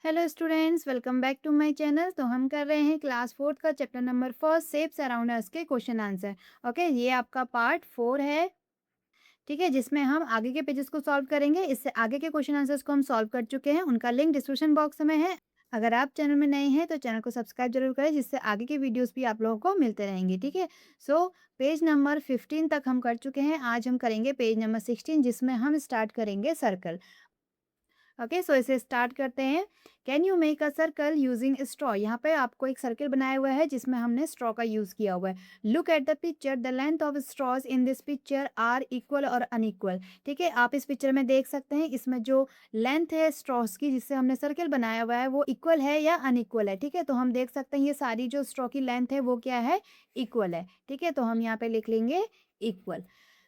Hello students, welcome back to my channel. तो हम कर रहे हैं क्लास फोर्थ का chapter number first shapes around us के क्वेश्चन आंसर। ओके, ये आपका पार्ट 4 है। ठीक है, जिसमें हम आगे के पेजेस को सॉल्व करेंगे। इससे आगे के क्वेश्चन आंसर्स को हम सॉल्व कर चुके हैं, उनका लिंक डिस्क्रिप्शन बॉक्स में है। अगर आप चैनल में नए हैं तो चैनल को सब्सक्राइब जरूर करें, जिससे आगे के वीडियोस भी आप लोगों को मिलते रहेंगे। ठीक है, सो पेज नंबर 15 तक हम कर चुके हैं। आज हम करेंगे पेज नंबर 16, जिसमें हम स्टार्ट करेंगे सर्कल। ओके, सो इसे स्टार्ट करते हैं। Can you make a circle using straw. यहाँ पे आपको एक सर्कल बनाया हुआ है जिसमें हमने स्ट्रॉ का यूज किया हुआ है। Look at the picture, the length of straws in this picture are equal और अनइक्वल। ठीक है, आप इस पिक्चर में देख सकते हैं, इसमें जो लेंथ है स्ट्रॉज की जिससे हमने सर्कल बनाया हुआ है वो इक्वल है या अनइक्वल है। ठीक है, तो हम देख सकते हैं ये सारी जो स्ट्रॉ की लेंथ है वो क्या है, इक्वल है। ठीक है, तो हम यहाँ पे लिख लेंगे equal.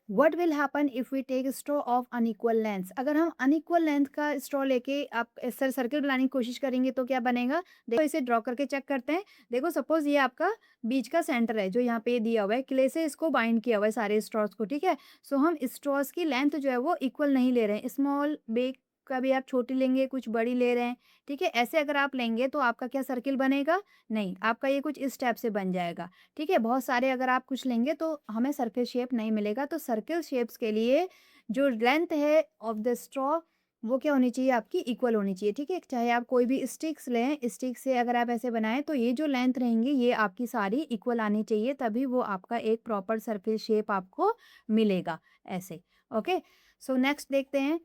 What will happen if we take straw of unequal length. अगर हम अनइक्वल लेंथ का स्ट्रॉ लेके आप सर्कल बनाने की कोशिश करेंगे तो क्या बनेगा, देखो इसे ड्रॉ करके चेक करते हैं। देखो सपोज ये आपका बीच का सेंटर है जो यहाँ पे दिया हुआ है, क्ले से इसको बाइंड किया हुआ है सारे स्ट्रॉस को। ठीक है, सो हम स्ट्रॉस की लेंथ जो है वो इक्वल नहीं ले रहे हैं। स्मॉल बिग कभी आप छोटी लेंगे, कुछ बड़ी ले रहे हैं। ठीक है, ऐसे अगर आप लेंगे तो आपका क्या सर्किल बनेगा, नहीं, आपका ये कुछ इस टाइप से बन जाएगा। ठीक है, बहुत सारे अगर आप कुछ लेंगे तो हमें सर्किल शेप नहीं मिलेगा। तो सर्किल शेप्स के लिए जो लेंथ है ऑफ द स्ट्रॉ वो क्या होनी चाहिए, आपकी इक्वल होनी चाहिए। ठीक है, चाहे आप कोई भी स्टिक्स लें, स्टिक से अगर आप ऐसे बनाएं तो ये जो लेंथ रहेंगी ये आपकी सारी इक्वल आनी चाहिए, तभी वो आपका एक प्रॉपर सर्किल शेप आपको मिलेगा ऐसे। ओके, सो नेक्स्ट देखते हैं।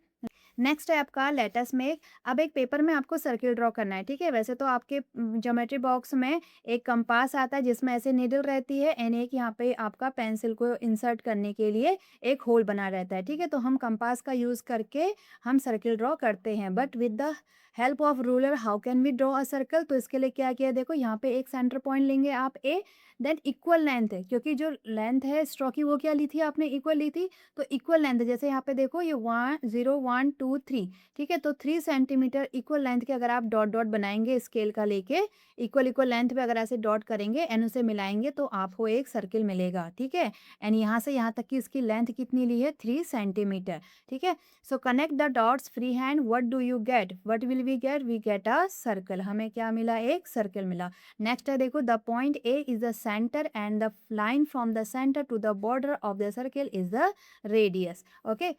नेक्स्ट है आपका लेटस मेक। अब एक पेपर में आपको सर्किल ड्रॉ करना है। ठीक है, वैसे तो आपके ज्योमेट्री बॉक्स में एक कंपास आता है जिसमें ऐसे निडल रहती है, एंड एक यहाँ पे आपका पेंसिल को इंसर्ट करने के लिए एक होल बना रहता है। ठीक है, तो हम कंपास का यूज करके हम सर्किल ड्रॉ करते हैं, but with the help of ruler how can we draw a circle. तो इसके लिए क्या किया, देखो यहाँ पे एक सेंटर पॉइंट लेंगे आप ए, देन इक्वल लेंथ है, क्योंकि जो लेंथ है स्ट्रॉ की वो क्या ली थी आपने, इक्वल ली थी। तो इक्वल लेंथ जैसे यहाँ पे देखो ये 1 0 1 2 3। ठीक है, तो 3 सेंटीमीटर इक्वल लेंथ के अगर आप डॉट डॉट बनाएंगे स्केल का लेके, इक्वल इक्वल लेंथ पे अगर ऐसे डॉट करेंगे एंड उसे मिलाएंगे तो आपको एक सर्किल मिलेगा। ठीक है, एंड यहाँ से यहाँ तक की इसकी लेंथ कितनी ली है, 3 सेंटीमीटर। ठीक है, so connect the dots free hand, what do you get, what will we get, we get a circle. हमें क्या मिला, एक सर्कल मिला। नेक्स्ट है देखो, the point A is the centre and the line from the centre to the border of the circle is the radius. Okay,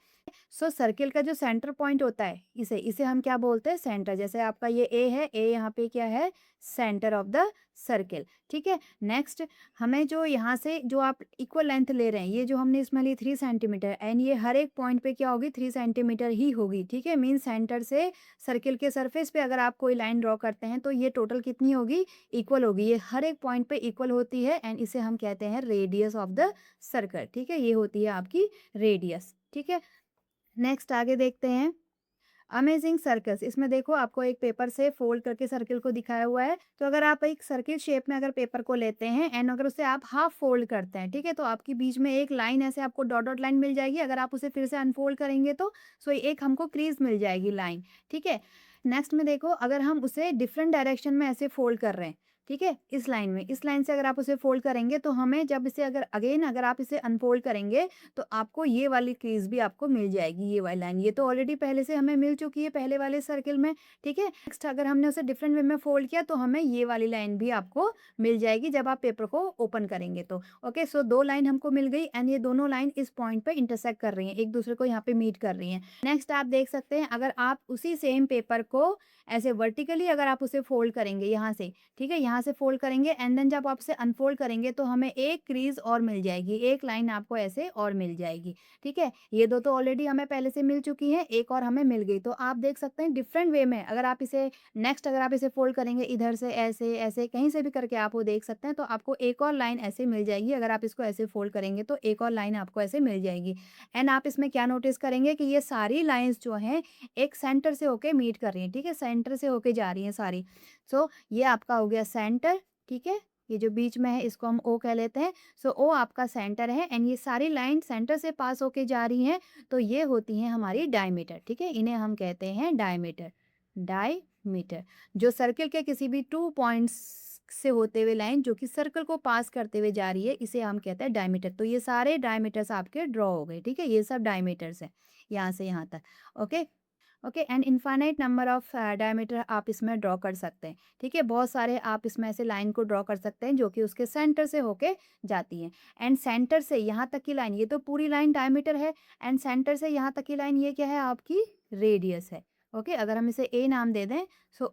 so circle का जो centre point होता है इसे इसे हम क्या बोलते हैं, सेंटर। जैसे आपका ये ए है, ए यहाँ पे क्या है, सेंटर ऑफ द सर्किल। ठीक है, नेक्स्ट हमें जो यहाँ से जो आप इक्वल लेंथ ले रहे हैं, ये जो हमने इसमें ली 3 सेंटीमीटर, एंड ये हर एक पॉइंट पे क्या होगी, 3 सेंटीमीटर ही होगी। ठीक है, मीन सेंटर से सर्किल के सरफेस पे अगर आप कोई लाइन ड्रॉ करते हैं तो ये टोटल कितनी होगी, इक्वल होगी। ये हर एक पॉइंट पे इक्वल होती है, एंड इसे हम कहते हैं रेडियस ऑफ द सर्कल। ठीक है, ये होती है आपकी रेडियस। ठीक है, नेक्स्ट आगे देखते हैं। अमेजिंग सर्कल्स, इसमें देखो आपको एक पेपर से फोल्ड करके सर्किल को दिखाया हुआ है। तो अगर आप एक सर्किल शेप में अगर पेपर को लेते हैं एंड अगर उसे आप हाफ फोल्ड करते हैं, ठीक है, तो आपकी बीच में एक लाइन ऐसे आपको डॉट डॉट लाइन मिल जाएगी। अगर आप उसे फिर से अनफोल्ड करेंगे तो सो एक हमको क्रीज मिल जाएगी लाइन। ठीक है, नेक्स्ट में देखो, अगर हम उसे डिफरेंट डायरेक्शन में ऐसे फोल्ड कर रहे हैं, ठीक है, इस लाइन में, इस लाइन से अगर आप उसे फोल्ड करेंगे तो हमें जब इसे अगर अगेन अगर आप इसे अनफोल्ड करेंगे तो आपको ये वाली क्रीज भी आपको मिल जाएगी, ये वाली लाइन। ये तो ऑलरेडी पहले से हमें मिल चुकी है पहले वाले सर्किल में। ठीक है, नेक्स्ट अगर हमने उसे डिफरेंट वे में फोल्ड किया तो हमें ये वाली लाइन भी आपको मिल जाएगी जब आप पेपर को ओपन करेंगे तो। ओके, सो दो लाइन हमको मिल गई, एंड ये दोनों लाइन इस पॉइंट पे इंटरसेक्ट कर रही हैं, एक दूसरे को यहाँ पे मीट कर रही हैं। नेक्स्ट आप देख सकते हैं, अगर आप उसी सेम पेपर को ऐसे वर्टिकली अगर आप उसे फोल्ड करेंगे यहाँ से, ठीक है, यहाँ से फोल्ड करेंगे एंड देन जब आप उसे अनफोल्ड करेंगे तो हमें एक क्रीज और मिल जाएगी, एक लाइन आपको ऐसे और मिल जाएगी। ठीक है, ये दो तो ऑलरेडी हमें पहले से मिल चुकी है, एक और हमें मिल गई। तो आप देख सकते हैं डिफरेंट वे में अगर आप इसे नेक्स्ट अगर आप इसे फोल्ड करेंगे इधर से ऐसे ऐसे कहीं से भी करके आप वो देख सकते हैं, तो आपको एक और लाइन ऐसे मिल जाएगी। अगर आप इसको ऐसे फोल्ड करेंगे तो एक और लाइन आपको ऐसे मिल जाएगी। एंड आप इसमें क्या नोटिस करेंगे कि ये सारी लाइंस जो हैं एक सेंटर से होके मीट कर रही हैं। ठीक है, सेंटर से होके जा रही हैं सारी। सो ये आपका हो गया सेंटर। ठीक है, ये जो बीच में है इसको हम ओ कह लेते हैं। सो ओ आपका सेंटर है, एंड ये सारी लाइन सेंटर से पास होके जा रही हैं, तो ये होती हैं हमारी डायमीटर। ठीक है, इन्हें हम कहते हैं डायमीटर। डायमीटर जो सर्किल के किसी भी 2 पॉइंट्स से होते हुए लाइन जो कि सर्कल को पास करते हुए जा रही है, इसे हम कहते हैं डायमीटर। तो ये सारे डायमीटर्स आपके ड्रॉ हो गए। ठीक है, ये सब डायमीटर्स हैं यहाँ से यहाँ तक। Okay, okay and infinite number of diameter आप इसमें ड्रॉ कर सकते हैं, ठीक है। बहुत सारे आप इसमें ऐसे लाइन को ड्रॉ कर सकते हैं जो कि उसके सेंटर से होके जाती है। एंड सेंटर से यहाँ तक की लाइन, ये तो पूरी लाइन डायमीटर है, एंड सेंटर से यहाँ तक की लाइन ये क्या है आपकी रेडियस है। ओके अगर हम इसे ए नाम दे दें, सो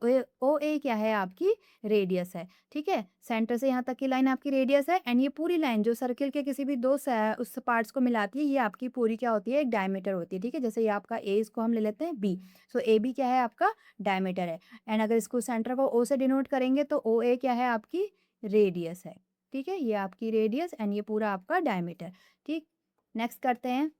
ओ ए क्या है आपकी रेडियस है, ठीक है। सेंटर से यहाँ तक की लाइन आपकी रेडियस है, एंड ये पूरी लाइन जो सर्किल के किसी भी दो उस पार्ट्स को मिलाती है, ये आपकी पूरी क्या होती है, एक डायमीटर होती है, ठीक है। जैसे ये आपका ए, इसको हम ले लेते हैं बी, सो ए बी क्या है आपका डायमीटर है। एंड अगर इसको सेंटर को ओ से डिनोट करेंगे तो ओ ए क्या है आपकी रेडियस है, ठीक है। ये आपकी रेडियस एंड ये पूरा आपका डायमीटर, ठीक। नेक्स्ट करते हैं।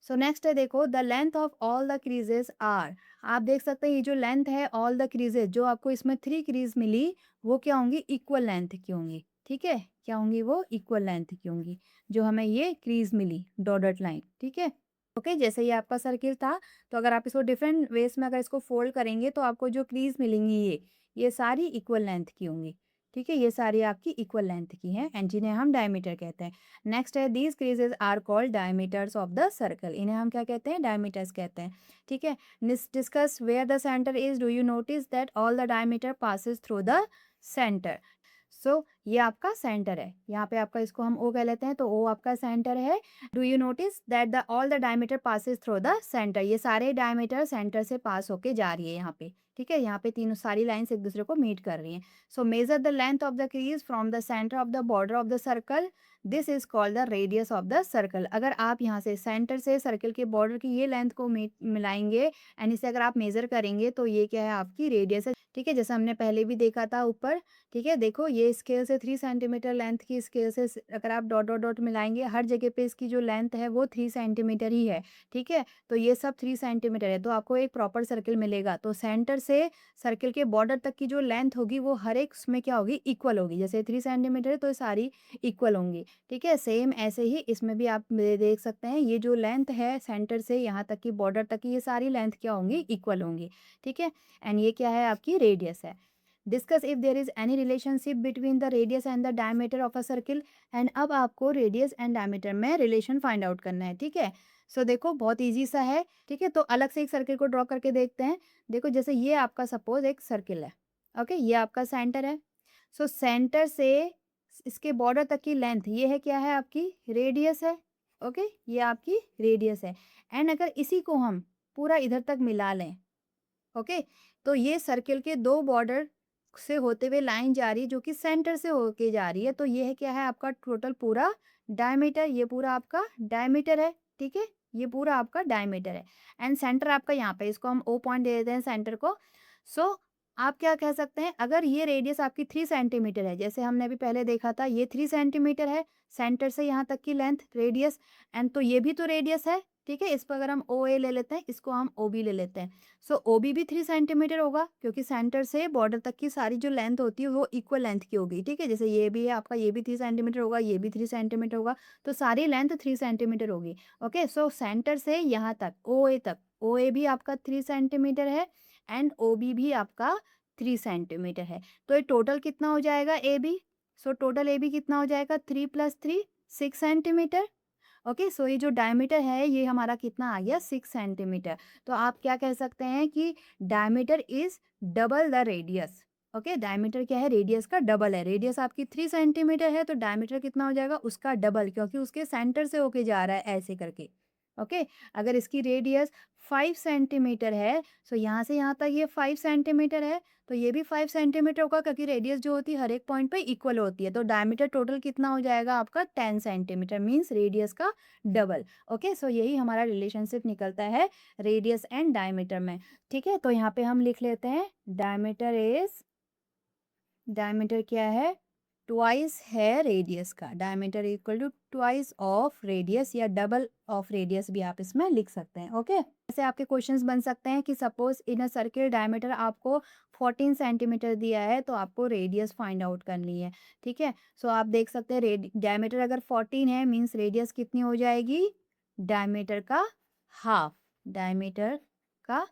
सो नेक्स्ट है, देखो the length of all the creases are. आप देख सकते हैं ये जो लेंथ है ऑल द क्रीजेस, जो आपको इसमें 3 क्रीज मिली, वो क्या होंगी, इक्वल लेंथ की होंगी, ठीक है। क्या होंगी वो, इक्वल लेंथ की होंगी, जो हमें ये क्रीज मिली डॉटेड लाइन, ठीक है। ओके जैसे ये आपका सर्किल था, तो अगर आप इसको डिफरेंट वेज में अगर इसको फोल्ड करेंगे तो आपको जो क्रीज मिलेंगी ये सारी इक्वल लेंथ की होंगी, ठीक है। ये सारी आपकी इक्वल लेंथ की हैं एंड जिन्हें हम डायमीटर कहते हैं। नेक्स्ट है, these creases are called diameters of the circle. इन्हें हम क्या कहते हैं, डायमीटर्स कहते हैं, ठीक है। Discuss where the centre is. Do you notice that all the diameter passes through the centre. So ये आपका सेंटर है, यहाँ पे आपका इसको हम ओ कह लेते हैं, तो ओ आपका सेंटर है। Do you notice that the all the diameter passes through the centre. ये सारे डायमीटर सेंटर से पास होके जा रही है यहाँ पे, ठीक है। यहाँ पे तीनों सारी लाइन्स एक दूसरे को मीट कर रही हैं। So measure the length of the crease from the centre of the border of the circle, this is called the radius of the circle. अगर आप यहाँ से सेंटर से सर्कल के बॉर्डर की ये लेंथ को मिलाएंगे एंड इसे अगर आप मेजर करेंगे तो ये क्या है आपकी रेडियस है, ठीक है। जैसे हमने पहले भी देखा था ऊपर, ठीक है। देखो ये स्केल से 3 सेंटीमीटर लेंथ की स्केल से अगर आप डॉट डॉट डॉट मिलाएंगे, हर जगह पे इसकी जो लेंथ है वो 3 सेंटीमीटर ही है, ठीक है। तो ये सब 3 सेंटीमीटर है, तो आपको एक प्रॉपर सर्किल मिलेगा। तो सेंटर से सर्किल के बॉर्डर तक की जो लेंथ होगी वो हर एक उसमें क्या होगी, इक्वल होगी। जैसे 3 सेंटीमीटर है तो ये सारी इक्वल होंगी, ठीक है। सेम ऐसे ही इसमें भी आप देख सकते हैं, ये जो लेंथ है सेंटर से यहाँ तक की बॉर्डर तक की, ये सारी लेंथ क्या होंगी, इक्वल होंगी, ठीक है। एंड ये क्या है आपकी रेडियस है। Discuss if there is any relationship between the radius and the diameter of a circle. And अब आपको रेडियस एंड डायमीटर में रिलेशन फाइंड आउट करना है, ठीक है। सो देखो बहुत ईजी सा है, ठीक है। तो अलग से एक सर्किल को ड्रॉ करके देखते हैं। देखो जैसे ये आपका सपोज एक सर्किल है, ओके ये आपका सेंटर है। सो सेंटर से इसके बॉर्डर तक की लेंथ ये है, क्या है आपकी रेडियस है, ओके ये आपकी रेडियस है। एंड अगर इसी को हम पूरा इधर तक मिला लें, ओके तो ये सर्किल के दो बॉर्डर से होते हुए लाइन जा रही है जो कि सेंटर से होके जा रही है, तो ये है क्या है आपका टोटल पूरा डायमीटर, ये पूरा आपका डायमीटर है, ठीक है। ये पूरा आपका डायमीटर है एंड सेंटर आपका यहाँ पे, इसको हम ओ पॉइंट दे देते हैं सेंटर को। सो आप क्या कह सकते हैं, अगर ये रेडियस आपकी 3 सेंटीमीटर है, जैसे हमने अभी पहले देखा था, ये 3 सेंटीमीटर है सेंटर से यहाँ तक की लेंथ रेडियस, एंड तो ये भी तो रेडियस है, ठीक है। इस पर अगर हम ओ ए ले लेते हैं, इसको हम ओ बी ले लेते हैं। सो ओ बी भी 3 सेंटीमीटर होगा, क्योंकि सेंटर से बॉर्डर तक की सारी जो लेंथ होती है वो इक्वल लेंथ की होगी, ठीक है। जैसे ये भी है आपका, ये भी 3 सेंटीमीटर होगा, ये भी 3 सेंटीमीटर होगा, तो सारी लेंथ 3 सेंटीमीटर होगी। ओके सो सेंटर से यहाँ तक ओ ए तक, ओ ए भी आपका 3 सेंटीमीटर है एंड ओ बी भी आपका 3 सेंटीमीटर है। तो ये टोटल कितना हो जाएगा A B. So total A B कितना हो जाएगा, 3 + 3 6 सेंटीमीटर। ओके सो ये जो डायमीटर है ये हमारा कितना आ गया, 6 सेंटीमीटर। तो आप क्या कह सकते हैं कि diameter is double the radius. Okay diameter क्या है, रेडियस का डबल है। रेडियस आपकी 3 सेंटीमीटर है तो डायमीटर कितना हो जाएगा, उसका डबल, क्योंकि उसके सेंटर से होके जा रहा है ऐसे करके। ओके अगर इसकी रेडियस 5 सेंटीमीटर है, सो यहाँ से यहाँ तक ये 5 सेंटीमीटर है, तो ये भी 5 सेंटीमीटर होगा, क्योंकि रेडियस जो होती है हर एक पॉइंट पे इक्वल होती है। तो डायमीटर टोटल कितना हो जाएगा आपका, 10 सेंटीमीटर, मीन्स रेडियस का डबल। ओके सो यही हमारा रिलेशनशिप निकलता है रेडियस एंड डायमीटर में, ठीक है। तो यहाँ पे हम लिख लेते हैं डायमीटर क्या है, ट्वाइस है रेडियस का। Diameter equal to twice of radius, या डबल ऑफ रेडियस भी आप इसमें लिख सकते हैं। ओके ऐसे आपके क्वेश्चंस बन सकते हैं कि suppose in a circle diameter आपको 14 सेंटीमीटर दिया है, तो आपको रेडियस फाइंड आउट करनी है, ठीक है। सो आप देख सकते हैं डायमीटर अगर 14 है, मीन्स रेडियस कितनी हो जाएगी, डायमीटर का हाफ, डायमीटर का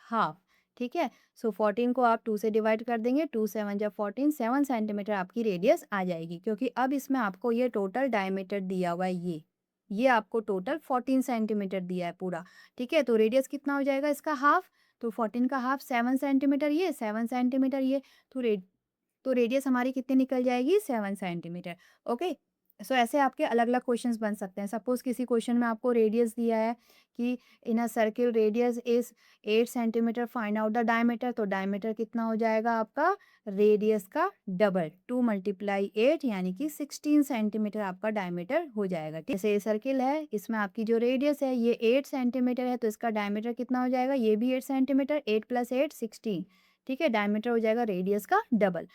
हाफ, ठीक है। सो 14 को आप 2 से डिवाइड कर देंगे, 2 7 जा 14, 7 सेंटीमीटर आपकी रेडियस आ जाएगी, क्योंकि अब इसमें आपको ये टोटल डायमीटर दिया हुआ है ये, ये आपको टोटल 14 सेंटीमीटर दिया है पूरा, ठीक है? तो रेडियस कितना हो जाएगा इसका हाफ, तो 14 का हाफ 7 सेंटीमीटर ये, 7 सेंटीमीटर ये, तो रेडियस हमारी कितनी निकल जाएगी 7 सेंटीमीटर। ओके, सो ऐसे आपके अलग अलग क्वेश्चंस बन सकते हैं। सपोज किसी क्वेश्चन में आपको रेडियस दिया है कि in a circle radius is 8 centimetre, find out the diameter, तो डायमीटर कितना हो जाएगा आपका रेडियस का डबल, 2 मल्टीप्लाई 8 यानी कि 16 सेंटीमीटर आपका डायमीटर हो जाएगा। ठीक है, जैसे ये सर्किल है, इसमें आपकी जो रेडियस है ये 8 सेंटीमीटर है, तो इसका डायमीटर कितना हो जाएगा, ये भी 8 सेंटीमीटर, 8 प्लस 8 16। ठीक है, डायमीटर हो जाएगा रेडियस का डबल।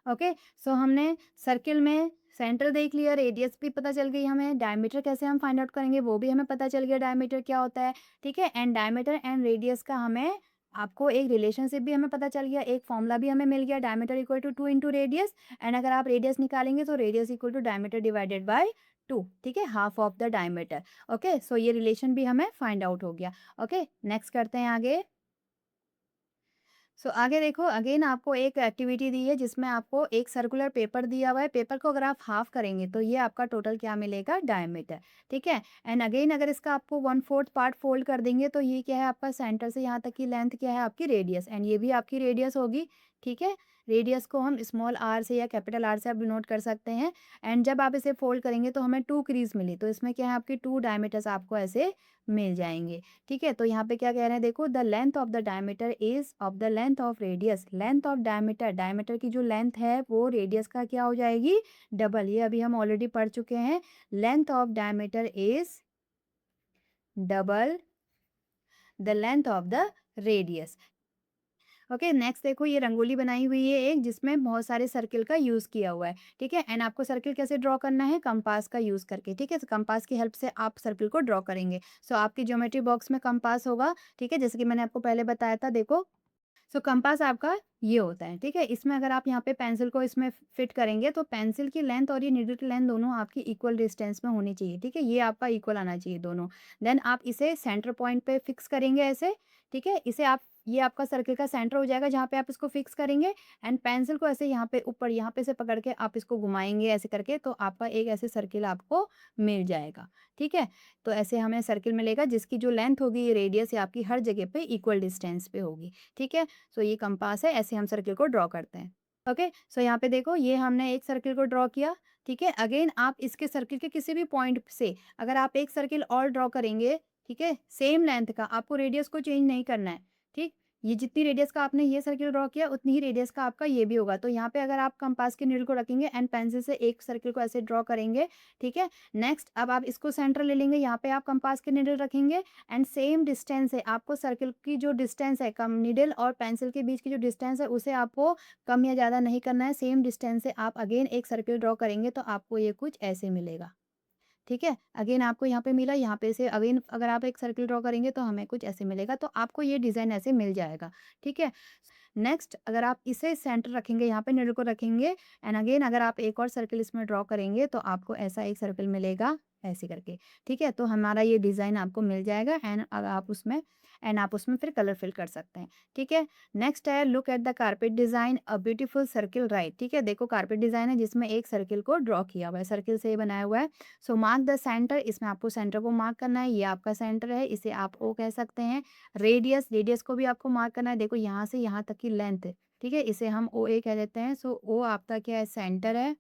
ओके, सो हमने सर्किल में सेंटर देख लिया, रेडियस भी पता चल गई हमें, डायमीटर कैसे हम फाइंड आउट करेंगे वो भी हमें पता चल गया डायमीटर क्या होता है। ठीक है, एंड डायमीटर एंड रेडियस का हमें आपको एक रिलेशनशिप भी हमें पता चल गया, एक फॉर्मूला भी हमें मिल गया, diameter equal to 2 into radius, and अगर आप रेडियस निकालेंगे तो radius equal to diameter divided by 2। ठीक है, half of the diameter. Okay, so ये रिलेशन भी हमें फाइंड आउट हो गया। ओके, नेक्स्ट करते हैं आगे। सो आगे देखो, अगेन आपको एक एक्टिविटी दी है जिसमें आपको एक सर्कुलर पेपर दिया हुआ है, पेपर को अगर आप हाफ करेंगे तो ये आपका टोटल क्या मिलेगा, डायमीटर। ठीक है, एंड अगेन अगर इसका आपको 1/4 पार्ट फोल्ड कर देंगे तो ये क्या है आपका सेंटर से यहाँ तक की लेंथ क्या है आपकी रेडियस, एंड ये भी आपकी रेडियस होगी। ठीक है, रेडियस को हम स्मॉल आर से या कैपिटल आर से आप डिनोट कर सकते हैं, एंड जब आप इसे फोल्ड करेंगे तो हमें 2 क्रीज मिली, तो इसमें क्या है आपकी 2 डायमीटर्स आपको ऐसे मिल जाएंगे। ठीक है, तो यहाँ पे क्या कह रहे हैं, देखो the length of the diameter is of the length of radius, length of diameter, diameter की जो लेंथ है वो रेडियस का क्या हो जाएगी, डबल। ये अभी हम ऑलरेडी पढ़ चुके हैं, length of diameter is double the length of the radius. Okay, next देखो ये रंगोली बनाई हुई है एक, जिसमें बहुत सारे सर्किल का यूज़ किया हुआ है। ठीक है, एंड आपको सर्किल कैसे ड्रॉ करना है, कंपास का यूज़ करके। ठीक है, तो कंपास की हेल्प से आप सर्किल को ड्रॉ करेंगे। सो आपकी ज्योमेट्री बॉक्स में कंपास होगा। ठीक है, जैसे कि मैंने आपको पहले बताया था, देखो। सो कंपास आपका ये होता है। ठीक है, इसमें अगर आप यहाँ पे पेंसिल को इसमें फिट करेंगे तो पेंसिल की लेंथ और ये नीडल की लेंथ दोनों आपकी इक्वल डिस्टेंस में होनी चाहिए। ठीक है, ये आपका इक्वल आना चाहिए दोनों। देन आप इसे सेंटर पॉइंट पे फिक्स करेंगे ऐसे। ठीक है, इसे आप, ये आपका सर्किल का सेंटर हो जाएगा जहाँ पे आप इसको फिक्स करेंगे, एंड पेंसिल को ऐसे यहाँ पे ऊपर यहाँ पे से पकड़ के आप इसको घुमाएंगे ऐसे करके, तो आपका एक ऐसे सर्किल आपको मिल जाएगा। ठीक है, तो ऐसे हमें सर्किल मिलेगा जिसकी जो लेंथ होगी, रेडियस है आपकी, हर जगह पे इक्वल डिस्टेंस पे होगी। ठीक है, सो ये कंपास है, ऐसे हम सर्किल को ड्रॉ करते हैं। ओके, सो यहाँ पे देखो ये हमने एक सर्किल को ड्रॉ किया। ठीक है, अगेन आप इसके सर्किल के किसी भी पॉइंट से अगर आप एक सर्किल और ड्रॉ करेंगे, ठीक है, सेम लेंथ का, आपको रेडियस को चेंज नहीं करना है। ठीक, ये जितनी रेडियस का आपने ये सर्किल ड्रॉ किया उतनी ही रेडियस का आपका ये भी होगा। तो यहाँ पे अगर आप कंपास के नीडल को रखेंगे एंड पेंसिल से एक सर्किल को ऐसे ड्रॉ करेंगे। ठीक है, नेक्स्ट अब आप इसको सेंटर ले लेंगे, यहाँ पे आप कंपास के नीडल रखेंगे, एंड सेम डिस्टेंस है आपको, सर्किल की जो डिस्टेंस है, कम नीडल और पेंसिल के बीच की जो डिस्टेंस है उसे आपको कम या ज़्यादा नहीं करना है। सेम डिस्टेंस से आप अगेन एक सर्किल ड्रॉ करेंगे तो आपको ये कुछ ऐसे मिलेगा। ठीक है, अगेन आपको यहाँ पे मिला, यहाँ पे से अगेन अगर आप एक सर्किल ड्रॉ करेंगे तो हमें कुछ ऐसे मिलेगा, तो आपको ये डिज़ाइन ऐसे मिल जाएगा। ठीक है, नेक्स्ट अगर आप इसे सेंटर रखेंगे, यहाँ पे निडल को रखेंगे, एंड अगेन अगर आप एक और सर्किल इसमें ड्रॉ करेंगे तो आपको ऐसा एक सर्किल मिलेगा ऐसे करके। ठीक है, तो हमारा ये डिज़ाइन आपको मिल जाएगा, एंड अगर आप उसमें फिर कलर फिल कर सकते हैं। ठीक है, नेक्स्ट है look at the carpet design a beautiful circle right. ठीक है, देखो कारपेट डिज़ाइन है जिसमें एक सर्किल को ड्रॉ किया हुआ है, सर्किल से ही बनाया हुआ है। सो मार्क द सेंटर, इसमें आपको सेंटर को मार्क करना है, ये आपका सेंटर है, इसे आप ओ कह सकते हैं। रेडियस, रेडियस को भी आपको मार्क करना है, देखो यहाँ से यहाँ तक की लेंथ। ठीक है, इसे हम ओ ए कह देते हैं। सो ओ आपका क्या है, सेंटर है।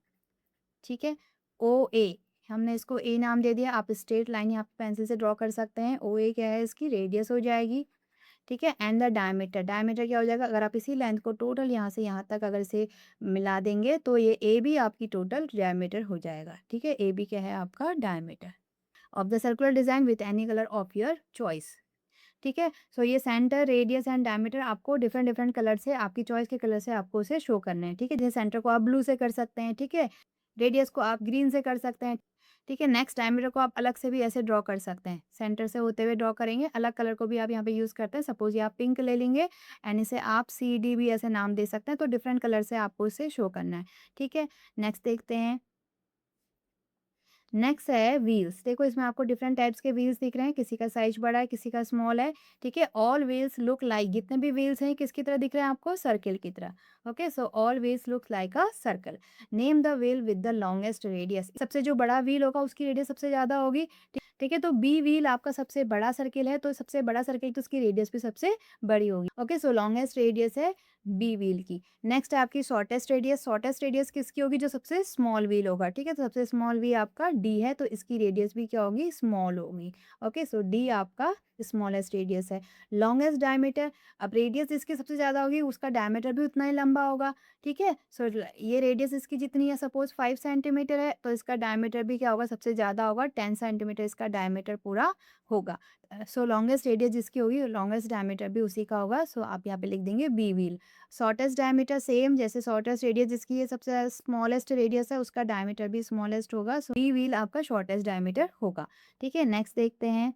ठीक है, ओ ए, हमने इसको ए नाम दे दिया। आप स्ट्रेट लाइन यहाँ पे पेंसिल से ड्रॉ कर सकते हैं। ओ ए क्या है, इसकी रेडियस हो जाएगी। ठीक है, एंड द डायमीटर, डायमीटर क्या हो जाएगा, अगर आप इसी लेंथ को टोटल यहाँ से यहाँ तक अगर इसे मिला देंगे तो ये ए बी आपकी टोटल डायमीटर हो जाएगा। ठीक है, ए बी क्या है आपका diameter of the circular design with any colour of your choice. ठीक है, सो ये सेंटर, रेडियस एंड डायमीटर आपको डिफरेंट डिफरेंट कलर से, आपकी चॉइस के कलर से आपको उसे शो करना है। ठीक है, जैसे सेंटर को आप ब्लू से कर सकते हैं। ठीक है, रेडियस को आप ग्रीन से कर सकते हैं। ठीक है, नेक्स्ट डायमीटर को आप अलग से भी ऐसे ड्रॉ कर सकते हैं, सेंटर से होते हुए ड्रॉ करेंगे। अलग कलर को भी आप यहाँ पे यूज़ करते हैं, सपोज ये आप पिंक ले लेंगे, एंड इसे आप सी डी भी ऐसे नाम दे सकते हैं, तो डिफरेंट कलर से आपको इसे शो करना है। ठीक है, नेक्स्ट देखते हैं। नेक्स्ट है व्हील्स। देखो इसमें आपको डिफरेंट टाइप्स के व्हील्स दिख रहे हैं, किसी का साइज बड़ा है, किसी का स्मॉल है, ठीक है। ऑल व्हील्स लुक लाइक, जितने भी व्हील्स हैं किसकी तरह दिख रहे हैं आपको, सर्किल की तरह। Okay, so all wheels look like a circle. Name the wheel with the longest radius. सबसे जो बड़ा व्हील होगा उसकी रेडियस सबसे ज्यादा होगी, ठीक है। तो बी व्हील आपका सबसे बड़ा सर्किल है, तो सबसे बड़ा सर्किल तो उसकी रेडियस भी सबसे बड़ी होगी। ओके, सो लॉन्गेस्ट रेडियस है बी व्हील की। नेक्स्ट है आपकी शॉर्टेस्ट रेडियस। शॉर्टेस्ट रेडियस किसकी होगी, जो सबसे स्मॉल व्हील होगा, ठीक है। तो सबसे स्मॉल व्हील आपका डी है, तो इसकी रेडियस भी क्या होगी, स्मॉल होगी। ओके, सो डी आपका स्मॉलेस्ट रेडियस है। लॉन्गेस्ट डायमीटर, अब रेडियस इसकी सबसे ज़्यादा होगी, उसका डायमीटर भी उतना ही लंबा होगा, ठीक है। सो ये रेडियस इसकी जितनी है, सपोज 5 सेंटीमीटर है, तो इसका डायमीटर भी क्या होगा, सबसे ज़्यादा होगा, 10 सेंटीमीटर इसका डायमीटर पूरा होगा। सो लॉन्गेस्ट रेडियस जिसकी होगी, लॉन्गेस्ट डायमीटर भी उसी का होगा। सो आप यहाँ पे लिख देंगे B wheel. Shortest diameter same, जैसे शॉर्टेस्ट रेडियस जिसकी ये सबसे स्मॉलेस्ट रेडियस है, उसका डायमीटर भी स्मॉलेस्ट होगा। सो बी व्हील आपका शॉर्टेस्ट डायमीटर होगा, ठीक है। नेक्स्ट देखते हैं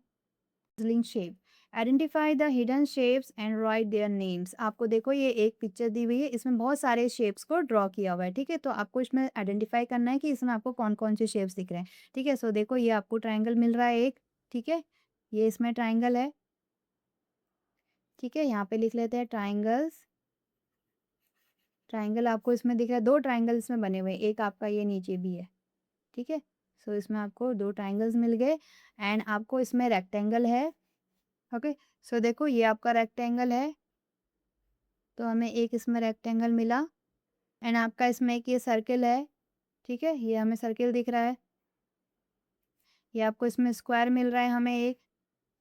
puzzling shape. Identify the hidden shapes and right their names. आपको देखो ये एक पिक्चर दी हुई है, इसमें बहुत सारे शेप्स को ड्रॉ किया हुआ है, ठीक है। तो आपको इसमें आइडेंटिफाई करना है कि इसमें आपको कौन कौन से शेप्स दिख रहे हैं, ठीक है। सो देखो ये आपको ट्राइंगल मिल रहा है एक, ठीक है। ये इसमें ट्राइंगल है, ठीक है। यहाँ पे लिख लेते हैं ट्राइंगल्स। ट्राइंगल आपको इसमें दिख रहा है, 2 ट्राइंगल इसमें बने हुए हैं, एक आपका ये नीचे भी है, ठीक है। सो इसमें आपको 2 ट्राइंगल्स मिल गए एंड आपको इसमें रेक्टेंगल है। ओके, सो देखो ये आपका रेक्टेंगल है, तो हमें एक इसमें रेक्टेंगल मिला एंड आपका इसमें एक ये सर्किल है, ठीक है। ये हमें सर्किल दिख रहा है। ये आपको इसमें स्क्वायर मिल रहा है हमें एक,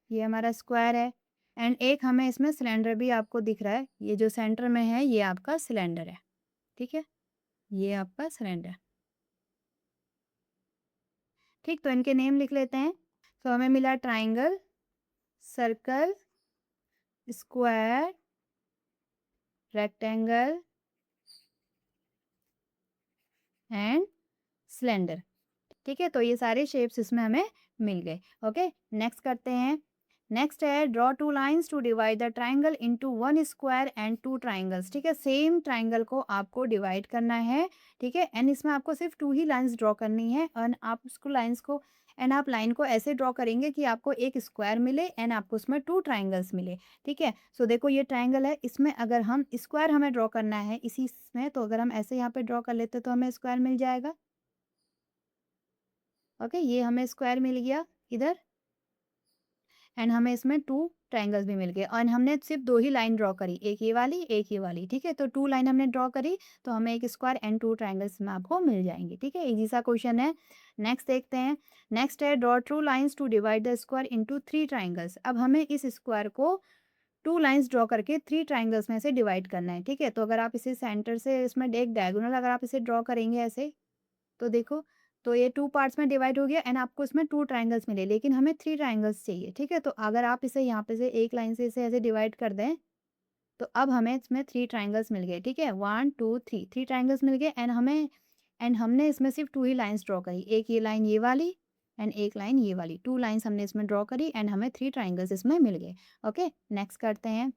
ये हमारा स्क्वायर है एंड एक हमें इसमें सिलेंडर भी आपको दिख रहा है। ये जो सेंटर में है ये आपका सिलेंडर है, ठीक है। ये आपका सिलेंडर, ठीक। तो इनके नेम लिख लेते हैं। तो हमें मिला triangle, circle, square, rectangle and cylinder, ठीक है। तो ये सारे शेप्स इसमें हमें मिल गए। ओके, नेक्स्ट करते हैं। नेक्स्ट है draw 2 lines to divide the triangle into 1 square and 2 triangles, ठीक है। सेम ट्राइंगल को आपको डिवाइड करना है, ठीक है। एंड इसमें आपको सिर्फ 2 ही लाइंस ड्रॉ करनी है एंड आप उसको लाइंस को एंड आप लाइन को ऐसे ड्रॉ करेंगे कि आपको एक स्क्वायर मिले एंड आपको उसमें 2 ट्राइंगल्स मिले, ठीक है। सो देखो ये ट्राइंगल है, इसमें अगर हम स्क्वायर हमें ड्रॉ करना है इसी में, तो अगर हम ऐसे यहाँ पे ड्रॉ कर लेते तो हमें स्क्वायर मिल जाएगा। ओके, ये हमें स्क्वायर मिल गया इधर एंड हमें इसमें 2 ट्रायंगल्स भी मिल गए और हमने सिर्फ 2 ही लाइन ड्रॉ करी, एक ये वाली, एक ये वाली, ठीक है। तो 2 लाइन हमने ड्रॉ करी, तो हमें एक स्क्वायर एंड 2 ट्रायंगल्स में आपको मिल जाएंगे, ठीक है। इजी सा क्वेश्चन है। नेक्स्ट देखते हैं। नेक्स्ट है draw 2 lines to divide the square into 3 triangles. अब हमें इस स्क्वायर को 2 लाइन्स ड्रॉ करके 3 ट्रायंगल्स में से डिवाइड करना है, ठीक है। तो अगर आप इसे सेंटर से इसमें एक डायगोनल अगर आप इसे ड्रॉ करेंगे ऐसे, तो देखो, तो ये 2 पार्ट्स में डिवाइड हो गया एंड आपको इसमें 2 ट्रायंगल्स मिले, लेकिन हमें 3 ट्रायंगल्स चाहिए, ठीक है। तो अगर आप इसे यहाँ पे से एक लाइन से इसे ऐसे डिवाइड कर दें, तो अब हमें इसमें 3 ट्रायंगल्स मिल गए, ठीक है। 1 2 3 3 ट्रायंगल्स मिल गए एंड हमने इसमें सिर्फ 2 ही लाइन्स ड्रॉ करी, एक ये लाइन ये वाली एंड एक लाइन ये वाली, 2 लाइन्स हमने इसमें ड्रॉ करी एंड हमें 3 ट्रायंगल्स इसमें मिल गए। ओके, नेक्स्ट करते हैं।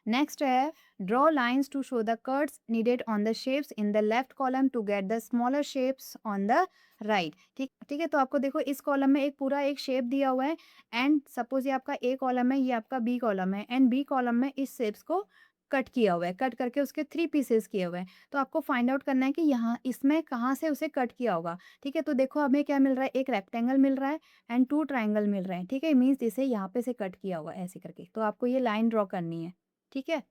नेक्स्ट है draw lines to show the curves needed on the shapes in the left column to get the smaller shapes on the right, ठीक ठीक है। तो आपको देखो इस कॉलम में एक पूरा एक शेप दिया हुआ है एंड सपोज ये आपका ए कॉलम है, ये आपका बी कॉलम है एंड बी कॉलम में इस शेप्स को कट किया हुआ है, कट करके उसके 3 पीसेस किए हुए हैं। तो आपको फाइंड आउट करना है कि यहाँ इसमें कहाँ से उसे कट किया होगा, ठीक है। तो देखो हमें क्या मिल रहा है, एक रेक्टेंगल मिल रहा है एंड 2 ट्राइंगल मिल रहे हैं, ठीक है। मीन्स इसे यहाँ पे से कट किया हुआ है ऐसे करके, तो आपको ये लाइन ड्रॉ करनी है, ठीक है।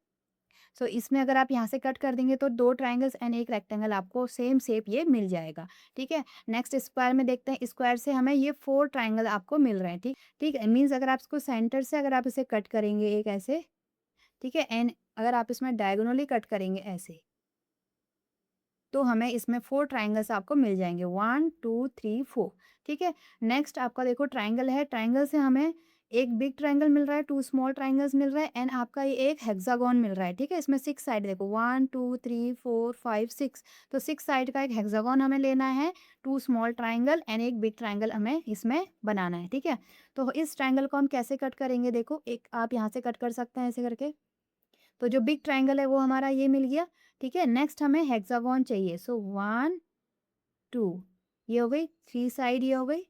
सो इसमें अगर आप यहाँ से कट कर देंगे तो 2 ट्रायंगल्स एंड एक रेक्टेंगल आपको सेम शेप ये मिल जाएगा, ठीक है। नेक्स्ट स्क्वायर में देखते हैं। स्क्वायर से हमें ये 4 ट्रायंगल आपको मिल रहे हैं, ठीक ठीक है। मीन्स अगर आप इसको सेंटर से अगर आप इसे कट करेंगे एक ऐसे, ठीक है, एंड अगर आप इसमें डायगोनली कट करेंगे ऐसे, तो हमें इसमें 4 ट्रायंगल्स आपको मिल जाएंगे, 1 2 3 4, ठीक है। नेक्स्ट आपका देखो ट्रायंगल है, ट्रायंगल से हमें एक बिग ट्रायंगल मिल रहा है, 2 स्मॉल ट्रायंगल्स मिल रहा है एंड आपका ये एक हेक्सागोन मिल रहा है, ठीक है। इसमें 6 साइड देखो, 1 2 3 4 5 6, तो 6 साइड का एक हेक्सागोन हमें लेना है, 2 स्मॉल ट्रायंगल एंड एक बिग ट्रायंगल हमें इसमें बनाना है, ठीक है। तो इस ट्रायंगल को हम कैसे कट करेंगे, देखो एक आप यहाँ से कट कर सकते हैं ऐसे करके। तो जो बिग ट्रायंगल है वो हमारा ये मिल गया, ठीक है। नेक्स्ट हमें हेक्सागोन चाहिए, सो 1 2 3 4 5 6, तो 6 साइड का एक हेक्सागोन हमें इसमें बनाना है, ठीक है। तो इस ट्रायंगल को हम कैसे कट करेंगे, देखो एक आप यहाँ से कट कर सकते हैं ऐसे करके। तो जो बिग ट्रायंगल है वो हमारा ये मिल गया, ठीक है। नेक्स्ट हमें हेक्सागोन चाहिए, सो 1 2 ये हो गई 3 साइड, ये हो गई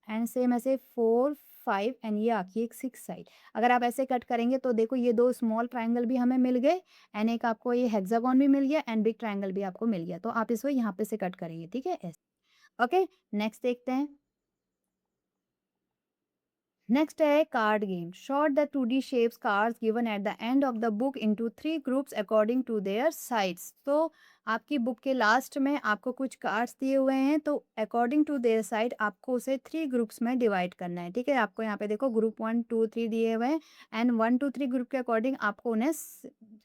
एंड सेम ऐसे 4, 5 एंड ये आपकी एक 6 साइड। अगर आप ऐसे कट करेंगे तो देखो ये 2 स्मॉल ट्रायंगल भी हमें मिल गए एंड एक आपको ये हेक्सागोन भी मिल गया एंड बिग ट्रायंगल भी आपको मिल गया। तो आप इसको यहाँ पे से कट करेंगे, ठीक है? ऐसे। ओके, नेक्स्ट देखते हैं। नेक्स्ट है card game. Sort the 2D shapes cards given at the end of the book into 3 groups according to their sides. तो आपकी बुक के लास्ट में आपको कुछ कार्ड्स दिए हुए हैं, तो अकॉर्डिंग टू देयर साइड आपको उसे 3 ग्रुप्स में डिवाइड करना है, ठीक है? आपको यहाँ पे देखो ग्रुप 1, 2, 3 दिए हुए हैं एंड 1, 2, 3 ग्रुप के अकॉर्डिंग आपको उन्हें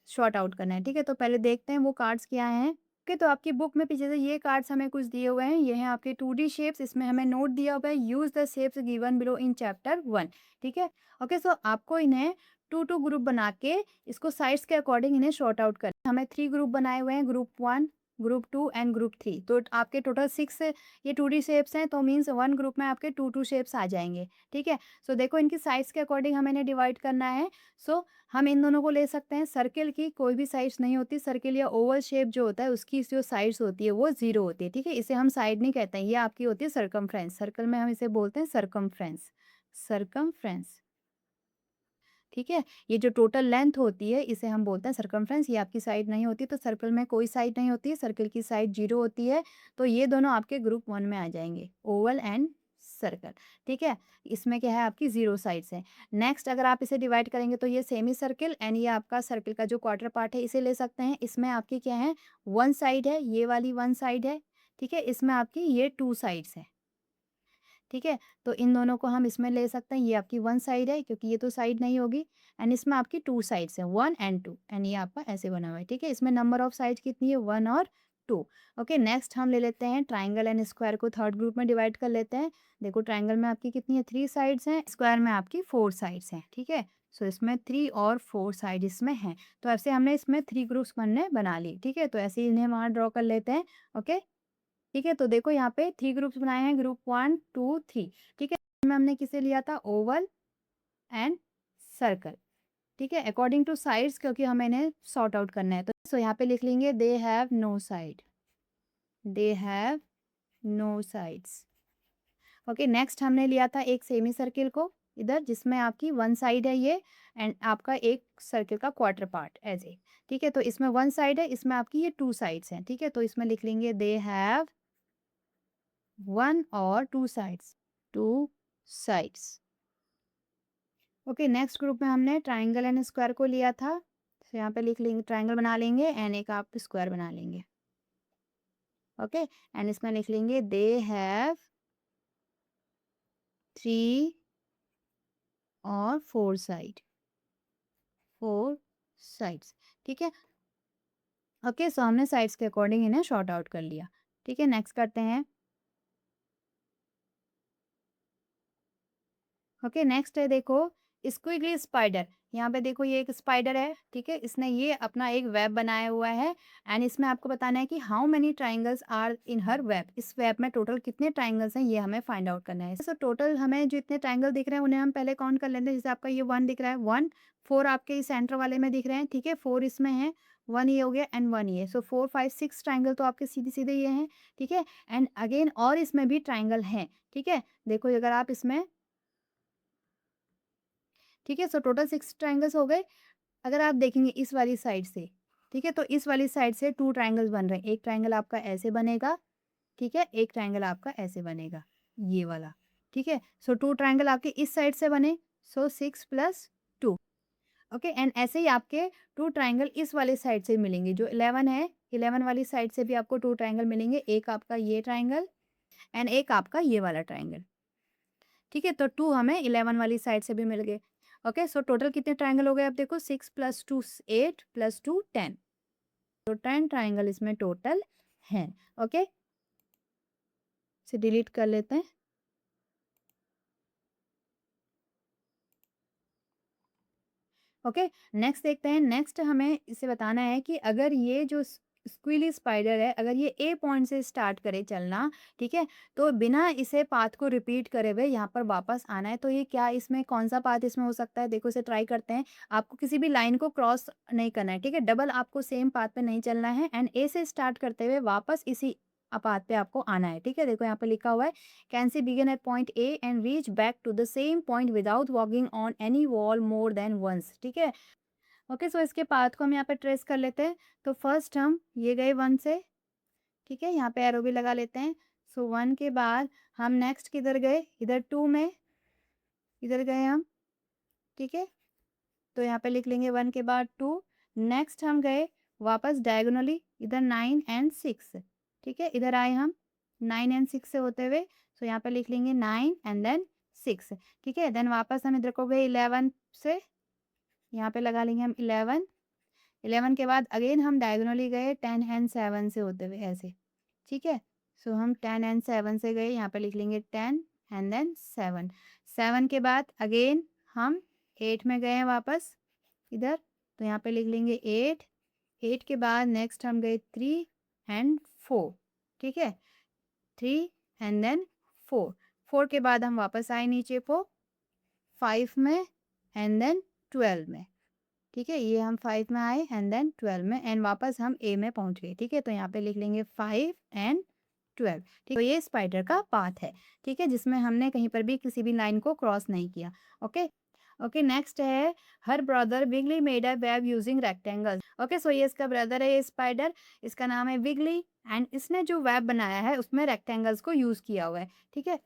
शॉर्ट आउट करना है, ठीक है? तो पहले देखते हैं वो कार्ड्स क्या हैं। ओके, तो आपकी बुक में पीछे से ये कार्ड्स हमें कुछ दिए हुए हैं। ये हैं आपके 2D शेप्स। इसमें हमें नोट दिया हुआ है use the shapes given below in chapter 1, ठीक है? ओके, सो आपको इन्हें 2 ग्रुप बना के इसको साइड्स के अकॉर्डिंग इन्हें शॉर्ट आउट कर हमें 3 ग्रुप बनाए हुए हैं, ग्रुप 1, ग्रुप 2 एंड ग्रुप 3। तो आपके टोटल 6 ये 2D शेप्स हैं, तो मीन्स 1 ग्रुप में आपके 2 शेप्स आ जाएंगे, ठीक है? सो देखो इनकी साइड्स के अकॉर्डिंग हमें इन्हें डिवाइड करना है। सो हम इन दोनों को ले सकते हैं। सर्किल की कोई भी साइड्स नहीं होती। सर्किल या ओवल शेप जो होता है उसकी जो साइड्स होती है वो 0 होती है, ठीक है? इसे हम साइड नहीं कहते हैं, ये आपकी होती है सर्कमफ्रेंस। सर्कल में हम इसे बोलते हैं सर्कमफ्रेंस, सर्कमफ्रेंस, ठीक है? ये जो टोटल लेंथ होती है इसे हम बोलते हैं सर्कमफ्रेंस। ये आपकी साइड नहीं होती, तो सर्कल में कोई साइड नहीं होती है, सर्कल की साइड 0 होती है। तो ये दोनों आपके ग्रुप 1 में आ जाएंगे, ओवल एंड सर्कल, ठीक है? इसमें क्या है आपकी 0 साइड्स है। नेक्स्ट अगर आप इसे डिवाइड करेंगे तो ये सेमी सर्किल एंड ये आपका सर्किल का जो क्वार्टर पार्ट है इसे ले सकते हैं। इसमें आपकी क्या है, 1 साइड है, ये वाली 1 साइड है, ठीक है? इसमें आपकी ये 2 साइड्स है, ठीक है? तो इन दोनों को हम इसमें ले सकते हैं। ये आपकी 1 साइड है क्योंकि ये तो साइड नहीं होगी एंड इसमें आपकी 2 साइड्स हैं, 1 एंड 2 एंड ये आपका ऐसे बना हुआ है, ठीक है? इसमें नंबर ऑफ साइड्स कितनी है, 1 और 2। ओके, नेक्स्ट हम ले लेते हैं ट्रायंगल एंड स्क्वायर को थर्ड ग्रुप में डिवाइड कर लेते हैं। देखो ट्रायंगल में आपकी कितनी है, 3 साइड्स हैं, स्क्वायर में आपकी 4 साइड्स हैं, ठीक है? सो इसमें 3 और 4 साइड इसमें हैं। तो ऐसे हमने इसमें 3 ग्रुप्स बनने बना लिए, ठीक है? तो ऐसे ही इन्हें वहाँ ड्रॉ कर लेते हैं। ओके, ठीक है? तो देखो यहाँ पे 3 ग्रुप्स बनाए हैं, ग्रुप 1, 2, 3, ठीक है? में हमने किसे लिया था, ओवल एंड सर्कल, ठीक है? अकॉर्डिंग टू साइड्स क्योंकि हमें इन्हें सॉर्ट आउट करना है, तो सो यहाँ पे लिख लेंगे they have no side, they have no sides. Okay, next हमने लिया था एक सेमी सर्किल को इधर, जिसमें आपकी 1 साइड है ये एंड आपका एक सर्किल का क्वार्टर पार्ट ऐसे, ठीक है? तो इसमें 1 साइड है, इसमें आपकी ये 2 साइड्स हैं, ठीक है? तो इसमें लिख लेंगे दे हैव 1 और 2 sides, 2 sides. Okay, next group में हमने ट्रायंगल एंड स्क्वायर को लिया था, तो यहाँ पे लिख लेंगे ट्रायंगल बना लेंगे एंड एक आप स्क्वायर बना लेंगे। ओके, एंड इसमें लिख लेंगे दे हैव 3 और 4 साइड, 4 साइड्स, ठीक है? ओके, सो हमने साइड्स के अकॉर्डिंग इन्हें शॉर्ट आउट कर लिया, ठीक है? नेक्स्ट करते हैं। ओके, नेक्स्ट है देखो स्क्विगली स्पाइडर। यहाँ पे देखो ये एक स्पाइडर है, ठीक है? इसने ये अपना एक वेब बनाया हुआ है एंड इसमें आपको बताना है कि how many triangles are in her web. इस वेब में टोटल कितने ट्राइंगल्स हैं ये हमें फाइंड आउट करना है। सो टोटल हमें जो इतने ट्राइंगल दिख रहे हैं उन्हें हम पहले काउंट कर लेते हैं। जैसे आपका ये 1 दिख रहा है, 1, 4 आपके इस सेंटर वाले में दिख रहे हैं, ठीक है? 4 इसमें है, 1 ये हो गया एंड 1 ये। सो 4, 5, 6 ट्राइंगल तो आपके सीधे-सीधे ये हैं, ठीक है? एंड अगेन और इसमें भी ट्राइंगल हैं, ठीक है? देखो अगर आप इसमें, ठीक है? सो टोटल 6 ट्रायंगल्स हो गए। अगर आप देखेंगे इस वाली साइड से, ठीक है? तो इस वाली साइड से 2 ट्रायंगल्स बन रहे हैं। एक ट्रायंगल आपका ऐसे बनेगा, ठीक है? एक ट्रायंगल आपका ऐसे बनेगा, ये वाला, ठीक है? सो 2 ट्रायंगल आपके इस साइड से बने, सो 6 + 2। ओके, एंड ऐसे ही आपके 2 ट्रायंगल इस वाले साइड से मिलेंगे, जो 11 है, 11 वाली साइड से भी आपको 2 ट्रायंगल मिलेंगे। एक आपका ये ट्रायंगल एंड एक आपका ये वाला ट्रायंगल, ठीक है? तो 2 हमें 11 वाली साइड से भी मिल गए। ओके, सो टोटल कितने ट्रायंगल हो गए? अब देखो 6 + 2 8 + 2 10, तो 10 ट्रायंगल इसमें टोटल हैं। ओके, इसे डिलीट कर लेते हैं। ओके, नेक्स्ट देखते हैं। नेक्स्ट हमें इसे बताना है कि अगर ये जो स्क्विली स्पाइडर है, अगर ये ए पॉइंट से स्टार्ट करे चलना, ठीक है? तो बिना इसे पाथ को रिपीट करे हुए यहाँ पर वापस आना है, तो ये क्या इसमें कौन सा पाथ इसमें हो सकता है? देखो इसे ट्राई करते हैं। आपको किसी भी लाइन को क्रॉस नहीं करना है, ठीक है? डबल आपको सेम पाथ पे नहीं चलना है एंड ए से स्टार्ट करते हुए वापस इसी पाथ पे आपको आना है, ठीक है। देखो यहाँ पे लिखा हुआ है can she begin at point A and reach back to the same point without walking on any wall more than once, ठीक है। ओके, सो इसके पाथ को हम यहाँ पे ट्रेस कर लेते हैं। तो फर्स्ट हम ये गए 1 से, ठीक है, यहाँ पे एरो भी लगा लेते हैं। सो 1 के बाद हम नेक्स्ट किधर गए, इधर 2 में इधर गए हम, ठीक है। तो यहाँ पे लिख लेंगे 1 के बाद 2। नेक्स्ट हम गए वापस डायगोनली इधर 9 एंड 6, ठीक है। इधर आए हम 9 एंड 6 से होते हुए, सो यहाँ पे लिख लेंगे 9 एंड देन 6, ठीक है। देन वापस हम इधर को गए 11 से, यहाँ पे लगा लेंगे हम 11। 11 के बाद अगेन हम डायगोनली गए 10 एंड 7 से होते हुए ऐसे, ठीक है। सो हम 10 एंड 7 से गए, यहाँ पे लिख लेंगे 10 एंड देन 7। 7 के बाद अगेन हम 8 में गए हैं वापस इधर, तो यहाँ पे लिख लेंगे 8। 8 के बाद नेक्स्ट हम गए 3 एंड 4, ठीक है। 3 एंड देन 4। 4 के बाद हम वापस आए नीचे को 5 में एंड देन 12 में, ठीक है। ये हम 5 में आए एंड देन 12 में एंड वापस हम ए में पहुंच गए, ठीक है। तो यहाँ पे लिख लेंगे 5 एंड 12, ठीक है। तो ये स्पाइडर का पाथ है, ठीक है, जिसमें हमने कहीं पर भी किसी भी लाइन को क्रॉस नहीं किया। ओके ओके, नेक्स्ट है her brother wiggly made a web using rectangle. Okay, so ये इसका ब्रदर है ये स्पाइडर, इसका नाम है विगली एंड इसने जो वेब बनाया है उसमें रेक्टेंगल्स को यूज किया हुआ है, ठीक है।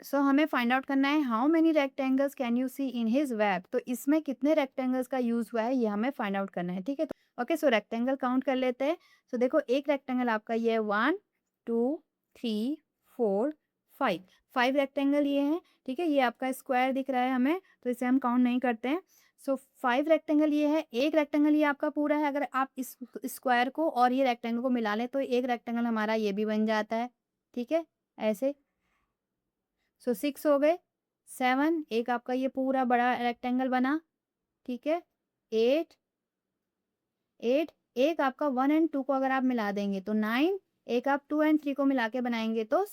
सो हमें फाइंड आउट करना है how many rectangles can you see in his web. तो इसमें कितने रेक्टेंगल्स का यूज हुआ है ये हमें फाइंड आउट करना है, ठीक है। तो ओके, सो रेक्टेंगल काउंट कर लेते हैं। सो देखो एक रेक्टेंगल आपका ये है 1 2 3 4 5, 5 रेक्टेंगल ये हैं, ठीक है। ये आपका स्क्वायर दिख रहा है हमें, तो इसे हम काउंट नहीं करते हैं। सो 5 रेक्टेंगल ये है, एक रेक्टेंगल ये आपका पूरा है। अगर आप इस स्क्वायर को और ये रेक्टेंगल को मिला लें तो एक रेक्टेंगल हमारा ये भी बन जाता है, ठीक है, ऐसे। सो 6 हो गए। 7 एक आपका ये पूरा बड़ा रेक्टेंगल बना, ठीक है। 8 8 एक आपका 1 एंड 2 को अगर आप मिला देंगे तो 9, एक आप 2 एंड 3 को मिला के बनाएंगे तो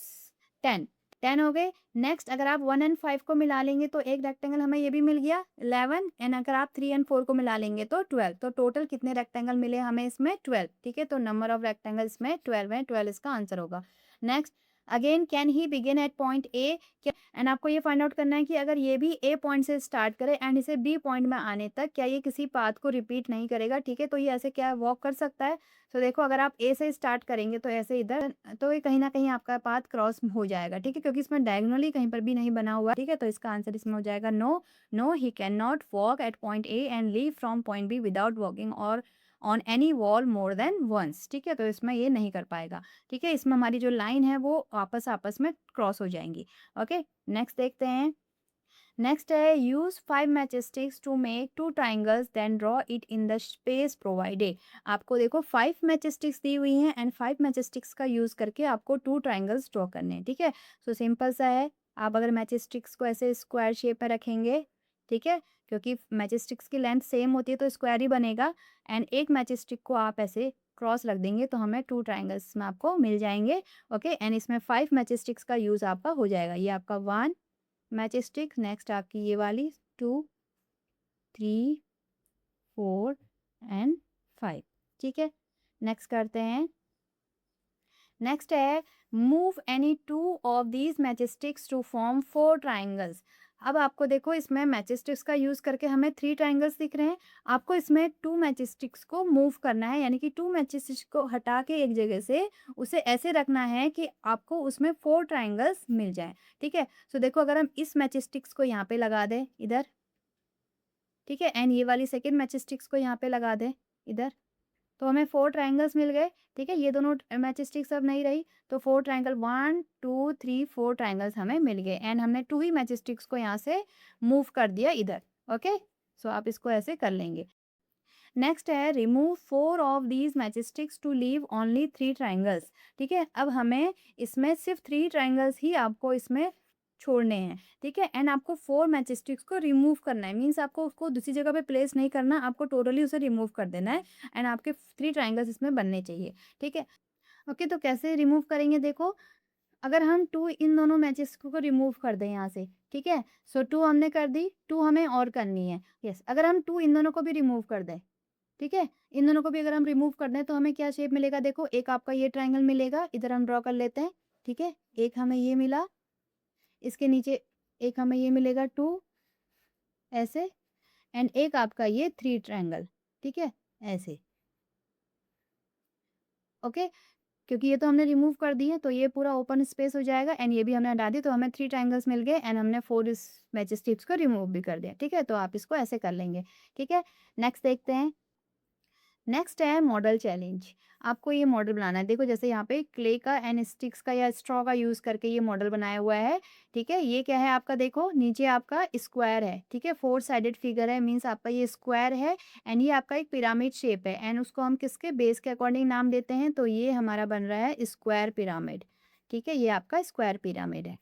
10 10 हो गए। नेक्स्ट अगर आप 1 एंड 5 को मिला लेंगे तो एक रेक्टेंगल हमें ये भी मिल गया 11 एंड अगर आप 3 एंड 4 को मिला लेंगे तो 12। तो टोटल कितने रेक्टेंगल मिले हमें इसमें 12, ठीक है। तो नंबर ऑफ रेक्टेंगल इसमें 12 है, 12 इसका आंसर होगा। Next again can he begin at point A, and आपको ये फाइंड आउट करना है कि अगर ये भी ए पॉइंट से स्टार्ट करे एंड इसे बी पॉइंट में आने तक क्या ये किसी पाथ को रिपीट नहीं करेगा, ठीक है। तो ये ऐसे क्या वॉक कर सकता है। तो देखो अगर आप ए से स्टार्ट करेंगे तो ऐसे इधर, तो ये कहीं ना कहीं आपका पाथ क्रॉस हो जाएगा, ठीक है, क्योंकि इसमें डायगोनली कहीं पर भी नहीं बना हुआ, ठीक है। तो इसका आंसर इसमें हो जाएगा no. No he can not walk at point A and leave from point B without walking और on any wall more than once, ठीक है। तो इसमें ये नहीं कर पाएगा, ठीक है। इसमें हमारी जो लाइन है वो आपस आपस में क्रॉस हो जाएंगी। ओके, नेक्स्ट देखते हैं। नेक्स्ट है use 5 match sticks to make 2 triangles then draw it in the space provided. आपको देखो 5 मैच स्टिक्स दी हुई हैं एंड 5 मैच स्टिक्स का यूज करके आपको 2 ट्राइंगल्स ड्रॉ करने हैं, ठीक है। सो सिंपल सा है, आप अगर मैच स्टिक्स को ऐसे स्क्वायर शेप में रखेंगे, ठीक है, क्योंकि मैच स्टिक्स की लेंथ सेम होती है तो स्क्वायर ही बनेगा एंड एक मैच स्टिक को आप ऐसे क्रॉस रख देंगे तो हमें 2 ट्राइंगल्स में आपको मिल जाएंगे। ओके, एंड इसमें 5 मैच स्टिक्स का यूज आपका हो जाएगा। ये आपका 1 मैच स्टिक, नेक्स्ट आपकी ये वाली 2 3 4 एंड 5, ठीक है। नेक्स्ट करते हैं। नेक्स्ट है move any 2 of these match sticks to form 4 triangles. अब आपको देखो इसमें मैच स्टिक्स का यूज करके हमें 3 ट्राइंगल्स दिख रहे हैं। आपको इसमें 2 मैच स्टिक्स को मूव करना है, यानी कि 2 मैच स्टिक्स को हटा के एक जगह से उसे ऐसे रखना है कि आपको उसमें 4 ट्राइंगल्स मिल जाए, ठीक है। सो देखो अगर हम इस मैच स्टिक्स को यहाँ पे लगा दें इधर, ठीक है, एंड ये वाली सेकेंड मैच स्टिक्स को यहाँ पे लगा दें इधर, तो हमें 4 ट्राइंगल्स मिल गए, ठीक है। ये दोनों मैच स्टिक्स अब नहीं रही तो 4 ट्राइंगल 1 2 3 4 ट्राइंगल्स हमें मिल गए एंड हमने 2 ही मैच स्टिक्स को यहाँ से मूव कर दिया इधर। ओके, सो आप इसको ऐसे कर लेंगे। नेक्स्ट है remove 4 of these match sticks to leave only 3 triangles, ठीक है। अब हमें इसमें सिर्फ 3 ट्राइंगल्स ही आपको इसमें छोड़ने हैं, ठीक है, एंड आपको 4 मैच स्टिक्स को रिमूव करना है, मीन्स आपको उसको दूसरी जगह पे प्लेस नहीं करना, आपको टोटली उसे रिमूव कर देना है एंड आपके 3 ट्राइंगल्स इसमें बनने चाहिए, ठीक है। ओके, तो कैसे रिमूव करेंगे देखो, अगर हम 2 इन दोनों मैचेस को रिमूव कर दें यहाँ से, ठीक है। सो 2 हमने कर दी, 2 हमें और करनी है। यस, अगर हम 2 इन दोनों को भी रिमूव कर दें ठीक है? इन दोनों को भी अगर हम रिमूव कर दें तो हमें क्या शेप मिलेगा देखो, एक आपका ये ट्रायंगल मिलेगा, इधर हम ड्रॉ कर लेते हैं, ठीक है? एक हमें ये मिला, इसके नीचे एक हमें ये मिलेगा 2 ऐसे, एंड एक आपका ये 3 ट्रायंगल, ठीक है? ऐसे, ओके? क्योंकि ये तो हमने रिमूव कर दिए, तो ये पूरा ओपन स्पेस हो जाएगा एंड ये भी हमने हटा दी, तो हमें 3 ट्रायंगल्स मिल गए एंड हमने 4 इस मैच स्ट्रिप्स को रिमूव भी कर दिया, ठीक है? तो आप इसको ऐसे कर लेंगे, ठीक है? नेक्स्ट देखते हैं। नेक्स्ट है मॉडल चैलेंज। आपको ये मॉडल बनाना है। देखो जैसे यहाँ पे क्ले का एंड स्टिक्स का या स्ट्रॉ का यूज़ करके ये मॉडल बनाया हुआ है, ठीक है? ये क्या है आपका देखो, नीचे आपका स्क्वायर है, ठीक है? 4 साइडेड फिगर है, मीन्स आपका ये स्क्वायर है एंड ये आपका एक पिरामिड शेप है एंड उसको हम किसके बेस के अकॉर्डिंग नाम देते हैं, तो ये हमारा बन रहा है स्क्वायर पिरामिड, ठीक है? ये आपका स्क्वायर पिरामिड है।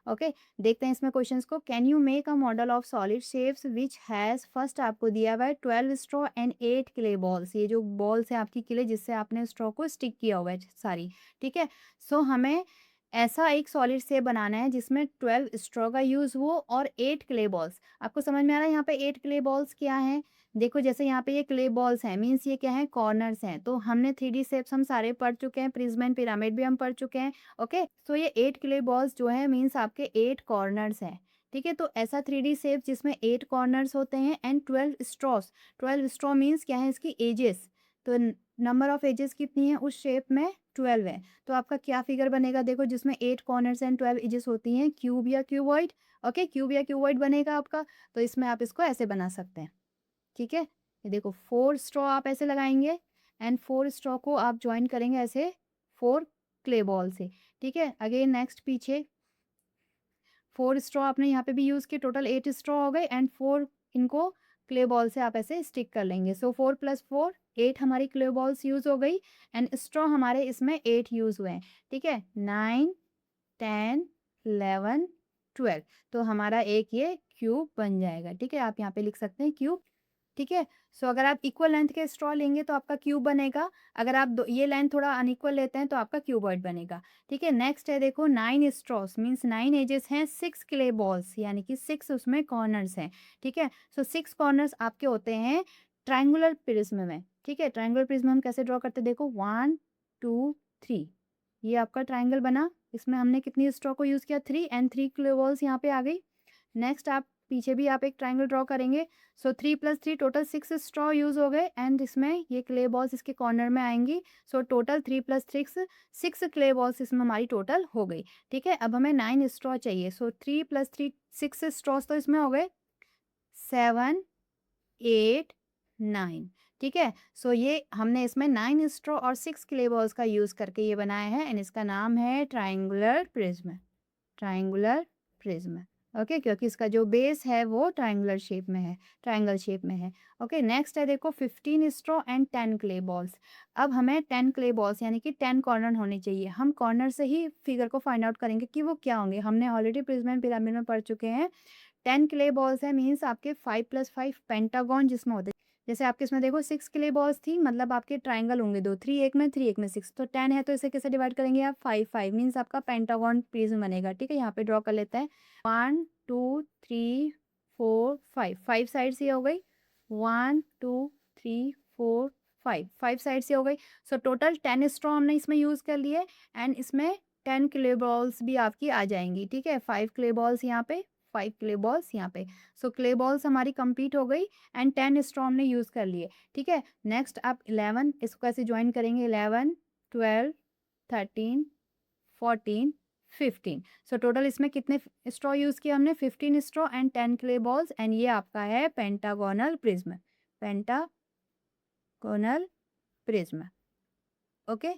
ओके, देखते हैं इसमें क्वेश्चंस को। Can you make a model of solid shapes which has, first आपको दिया हुआ है 12 स्ट्रॉ एंड 8 क्ले बॉल्स। ये जो बॉल्स है आपकी क्ले जिससे आपने स्ट्रॉ को स्टिक किया हुआ है सारी, ठीक है? सो हमें ऐसा एक सॉलिड शेप बनाना है जिसमें 12 स्ट्रॉ का यूज़ हो और 8 क्ले बॉल्स। आपको समझ में आ रहा है यहाँ पे 8 क्ले बॉल्स क्या है? देखो जैसे यहाँ पे ये क्ले बॉल्स हैं, मीन्स ये क्या है, कॉर्नर्स हैं। तो हमने 3D शेप्स हम सारे पढ़ चुके हैं, प्रिज्म एंड पिरामिड भी हम पढ़ चुके हैं। ओके, सो ये 8 क्ले बॉल्स जो है मीन्स आपके 8 कॉर्नर्स हैं, ठीक है? तो ऐसा 3D शेप जिसमें 8 कॉर्नर्स होते हैं एंड 12 स्ट्रॉस। 12 स्ट्रॉ मीन्स क्या है, इसकी एजेस। तो नंबर ऑफ एजेस कितनी है उस शेप में, 12 है। तो आपका क्या फिगर बनेगा देखो, जिसमें 8 कॉर्नर्स एंड 12 एजेस होती हैं, क्यूब या क्यूबॉइड। ओके, क्यूब या क्यूबॉइड बनेगा आपका। तो इसमें आप इसको ऐसे बना सकते हैं, ठीक है? ये देखो 4 स्ट्रॉ आप ऐसे लगाएंगे एंड 4 स्ट्रॉ को आप ज्वाइन करेंगे ऐसे 4 क्ले बॉल से, ठीक है? अगेन नेक्स्ट पीछे 4 स्ट्रॉ आपने यहाँ पे भी यूज़ किए, टोटल 8 स्ट्रॉ हो गए एंड 4 इनको क्ले बॉल से आप ऐसे स्टिक कर लेंगे। सो 4 + 4 8 हमारी क्ले बॉल्स यूज़ हो गई एंड स्ट्रॉ हमारे इसमें 8 यूज़ हुए हैं, ठीक है? 9 10 11 12, तो हमारा एक ये क्यूब बन जाएगा, ठीक है? आप यहाँ पे लिख सकते हैं क्यूब, ठीक है? सो अगर आप इक्वल लेंथ के स्ट्रॉ लेंगे तो आपका क्यूब बनेगा, अगर आप ये लेंथ थोड़ा अनइक्वल लेते हैं तो आपका क्यूबॉइड बनेगा, ठीक है? नेक्स्ट है देखो 9 स्ट्रॉस मीन्स 9 एजेस हैं, 6 क्ले बॉल्स यानी कि 6 उसमें कॉर्नर्स हैं, ठीक है? सो 6 कॉर्नर्स आपके होते हैं ट्रायंगुलर प्रिज्म में, ठीक है? ट्रायंगुलर प्रिज्म हम कैसे ड्रॉ करते हैं देखो, 1 2 3, ये आपका ट्रायंगल बना। इसमें हमने कितनी स्ट्रॉ को यूज़ किया, 3 एंड 3 क्ले बॉल्स यहाँ पे आ गई। नेक्स्ट आप पीछे भी आप एक ट्रायंगल ड्रॉ करेंगे। सो 3 + 3 टोटल 6 स्ट्रॉ यूज़ हो गए एंड इसमें ये क्ले बॉल्स इसके कॉर्नर में आएँगी। सो टोटल 3 + 6 6 क्ले बॉल्स इसमें हमारी टोटल हो गई, ठीक है? अब हमें 9 स्ट्रॉ चाहिए। सो 3 + 3 6 स्ट्रॉस तो इसमें हो गए, 7 8 9, ठीक है? सो ये हमने इसमें 9 स्ट्रॉ और 6 क्ले बॉल्स का यूज़ करके ये बनाया है एंड इसका नाम है triangular prism. Triangular prism, okay? क्योंकि इसका जो बेस है वो ट्रायंगुलर शेप में है, ट्रायंगल शेप में है। ओके, नेक्स्ट है देखो 15 स्ट्रॉ एंड 10 क्ले बॉल्स। अब हमें 10 क्ले बॉल्स यानी कि 10 कॉर्नर होने चाहिए। हम कॉर्नर से ही फिगर को फाइंड आउट करेंगे कि वो क्या होंगे। हमने ऑलरेडी प्रिज्म एंड पिरामिड में पढ़ चुके हैं। 10 क्ले बॉल्स है मीन्स आपके 5 + 5 पेंटागन जिसमें होते हैं। जैसे आपके इसमें देखो 6 क्ले बॉल्स थी, मतलब आपके ट्रायंगल होंगे 2, 3 एक में 3 एक में 6, तो 10 है तो इसे कैसे डिवाइड करेंगे आप, 5 5 मीन्स आपका पेंटागन प्रिज्म बनेगा, ठीक है? यहाँ पे ड्रॉ कर लेते हैं। 1 2 3 4 5, 5 साइड्स ये हो गई। 1 2 3 4 5, 5 साइड्स ये हो गई। सो टोटल 10 स्ट्रॉ हमने इसमें यूज़ कर लिए एंड इसमें 10 क्ले बॉल्स भी आपकी आ जाएंगी, ठीक है? 5 क्ले बॉल्स यहाँ पे, 5 क्ले बॉल्स यहाँ पे। सो क्ले बॉल्स हमारी कंप्लीट हो गई एंड 10 स्ट्रॉ हमने यूज़ कर लिए, ठीक है? नेक्स्ट आप 11 इसको कैसे ज्वाइन करेंगे, 11 12 13 14 15। सो टोटल इसमें कितने स्ट्रॉ यूज़ किए हमने, 15 straw and 10 clay balls and ये आपका है pentagonal prism, pentagonal prism, okay?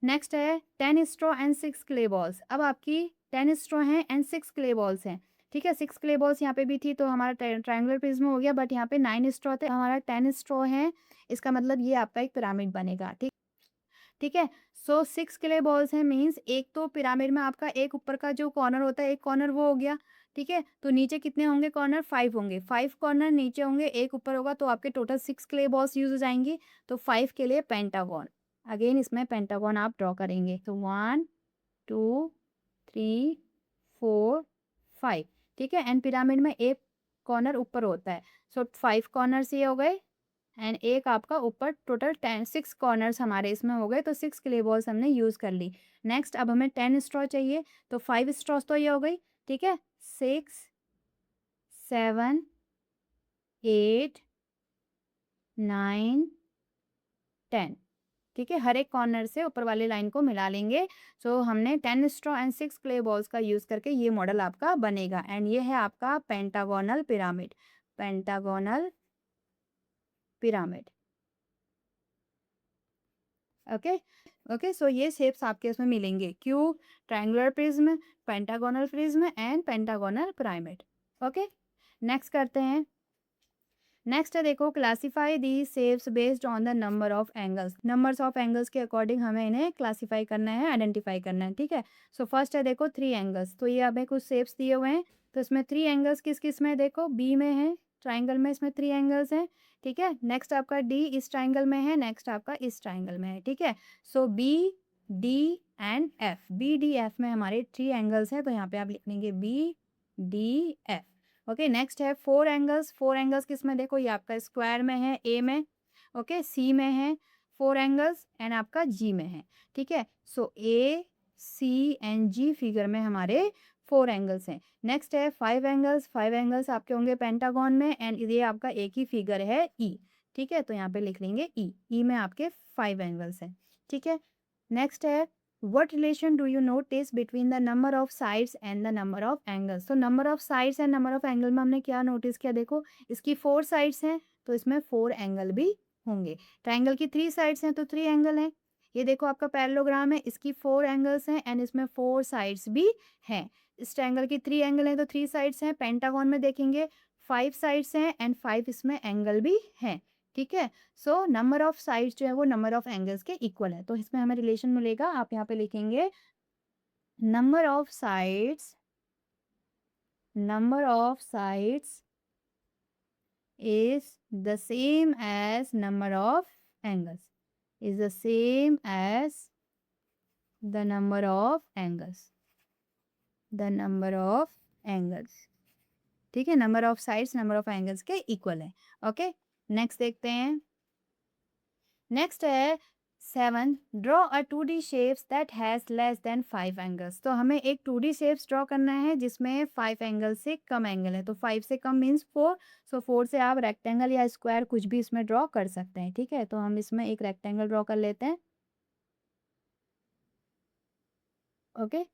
Next है 10 स्ट्रॉ एंड 6 क्ले बॉल्स। अब आपकी 10 स्ट्रॉ हैं एंड 6 क्ले बॉल्स हैं, ठीक है? 6 क्ले बॉल्स यहाँ पे भी थी तो हमारा ट्रायंगुलर प्रिज्म हो गया, बट यहाँ पे 9 स्ट्रॉ थे, हमारा 10 स्ट्रॉ है। इसका मतलब ये आपका एक पिरामिड बनेगा, ठीक ठीक है? सो 6 क्ले बॉल्स हैं मीन्स एक तो पिरामिड में आपका एक ऊपर का जो कॉर्नर होता है, एक कॉर्नर वो हो गया, ठीक है? तो नीचे कितने होंगे कॉर्नर, 5 होंगे। 5 कॉर्नर नीचे होंगे, एक ऊपर होगा, तो आपके टोटल 6 क्ले बॉल्स यूज़ हो जाएँगी। तो 5 के लिए पेंटागन, अगेन इसमें पेंटागन आप ड्रॉ करेंगे। तो 1 2 3 4 5, ठीक है? एंड पिरामिड में एक कॉर्नर ऊपर होता है। सो 5 कॉर्नर्स ये हो गए एंड एक आपका ऊपर टोटल 6 कॉर्नर्स हमारे इसमें हो गए, तो 6 क्ले बॉल्स हमने यूज़ कर ली। नेक्स्ट अब हमें 10 स्ट्रॉ चाहिए, तो 5 स्ट्रॉस तो ये हो गई, ठीक है। 6 7 8 9 10, ठीक है। हर एक कॉर्नर से ऊपर वाली लाइन को मिला लेंगे। सो हमने 10 स्ट्रॉ एंड 6 क्ले बॉल्स का यूज़ करके ये मॉडल आपका बनेगा, एंड ये है आपका pentagonal pyramid. Pentagonal pyramid, okay. Okay, so ये शेप्स आपके इसमें मिलेंगे, cube, triangular prism, pentagonal prism and pentagonal pyramid. Okay, next करते हैं। नेक्स्ट है, देखो, classify the shapes based on the number of angles. Numbers of angles के according हमें इन्हें क्लासीफाई करना है, आइडेंटिफाई करना है, ठीक है। सो फर्स्ट है, देखो, 3 एंगल्स। तो ये हमें कुछ शेप्स दिए हुए हैं, तो इसमें 3 एंगल्स किस किस में है, देखो, बी में है, ट्राइंगल में इसमें 3 एंगल्स हैं, ठीक है। नेक्स्ट आपका डी इस ट्राइंगल में है, नेक्स्ट आपका इस ट्राइंगल में है, ठीक है। So B D and F, B D F में हमारे 3 एंगल्स हैं, तो यहाँ पे आप लिख लेंगे B D F. Okay, next है 4 एंगल्स। 4 एंगल्स किस में, देखो, ये आपका स्क्वायर में है, ए में, ओके, सी में है 4 एंगल्स एंड आपका जी में है, ठीक है। सो ए सी एंड जी फिगर में हमारे 4 एंगल्स हैं। नेक्स्ट है 5 एंगल्स। 5 एंगल्स आपके होंगे पेंटागन में, एंड ये आपका एक ही फिगर है, ई, ठीक है। तो यहाँ पे लिख लेंगे ई, ई में आपके 5 एंगल्स हैं, ठीक है। नेक्स्ट है, what relation do you notice between the number of sides and the number of angles? तो number of sides and number of angle में हमने क्या नोटिस किया, देखो, इसकी 4 sides हैं, तो इसमें 4 एंगल भी होंगे। ट्राइंगल की 3 sides हैं, तो 3 एंगल हैं। ये देखो आपका पैरेललोग्राम है, इसकी 4 एंगल्स हैं एंड इसमें 4 साइड्स भी हैं। इस ट्राइंगल की 3 एंगल हैं, तो 3 साइड्स हैं। पेंटागन में देखेंगे 5 साइड्स हैं एंड 5 इसमें एंगल भी हैं, ठीक है। सो नंबर ऑफ साइड्स जो है वो नंबर ऑफ एंगल्स के इक्वल है, तो इसमें हमें रिलेशन मिलेगा। आप यहाँ पे लिखेंगे number of sides, number of sides is the same as number of angles, is the same as the number of angles, the number of angles, ठीक है। Number of sides number of angles के equal है, okay. Next देखते हैं। Next है 7, draw a 2D shapes that has less than 5 angles. तो हमें एक 2D शेप्स ड्रॉ करना है जिसमें 5 एंगल से कम एंगल है, तो 5 से कम मीन्स 4। सो 4 से आप रेक्टेंगल या स्क्वायर कुछ भी इसमें ड्रॉ कर सकते हैं, ठीक है। तो हम इसमें एक रेक्टेंगल ड्रॉ कर लेते हैं, ओके।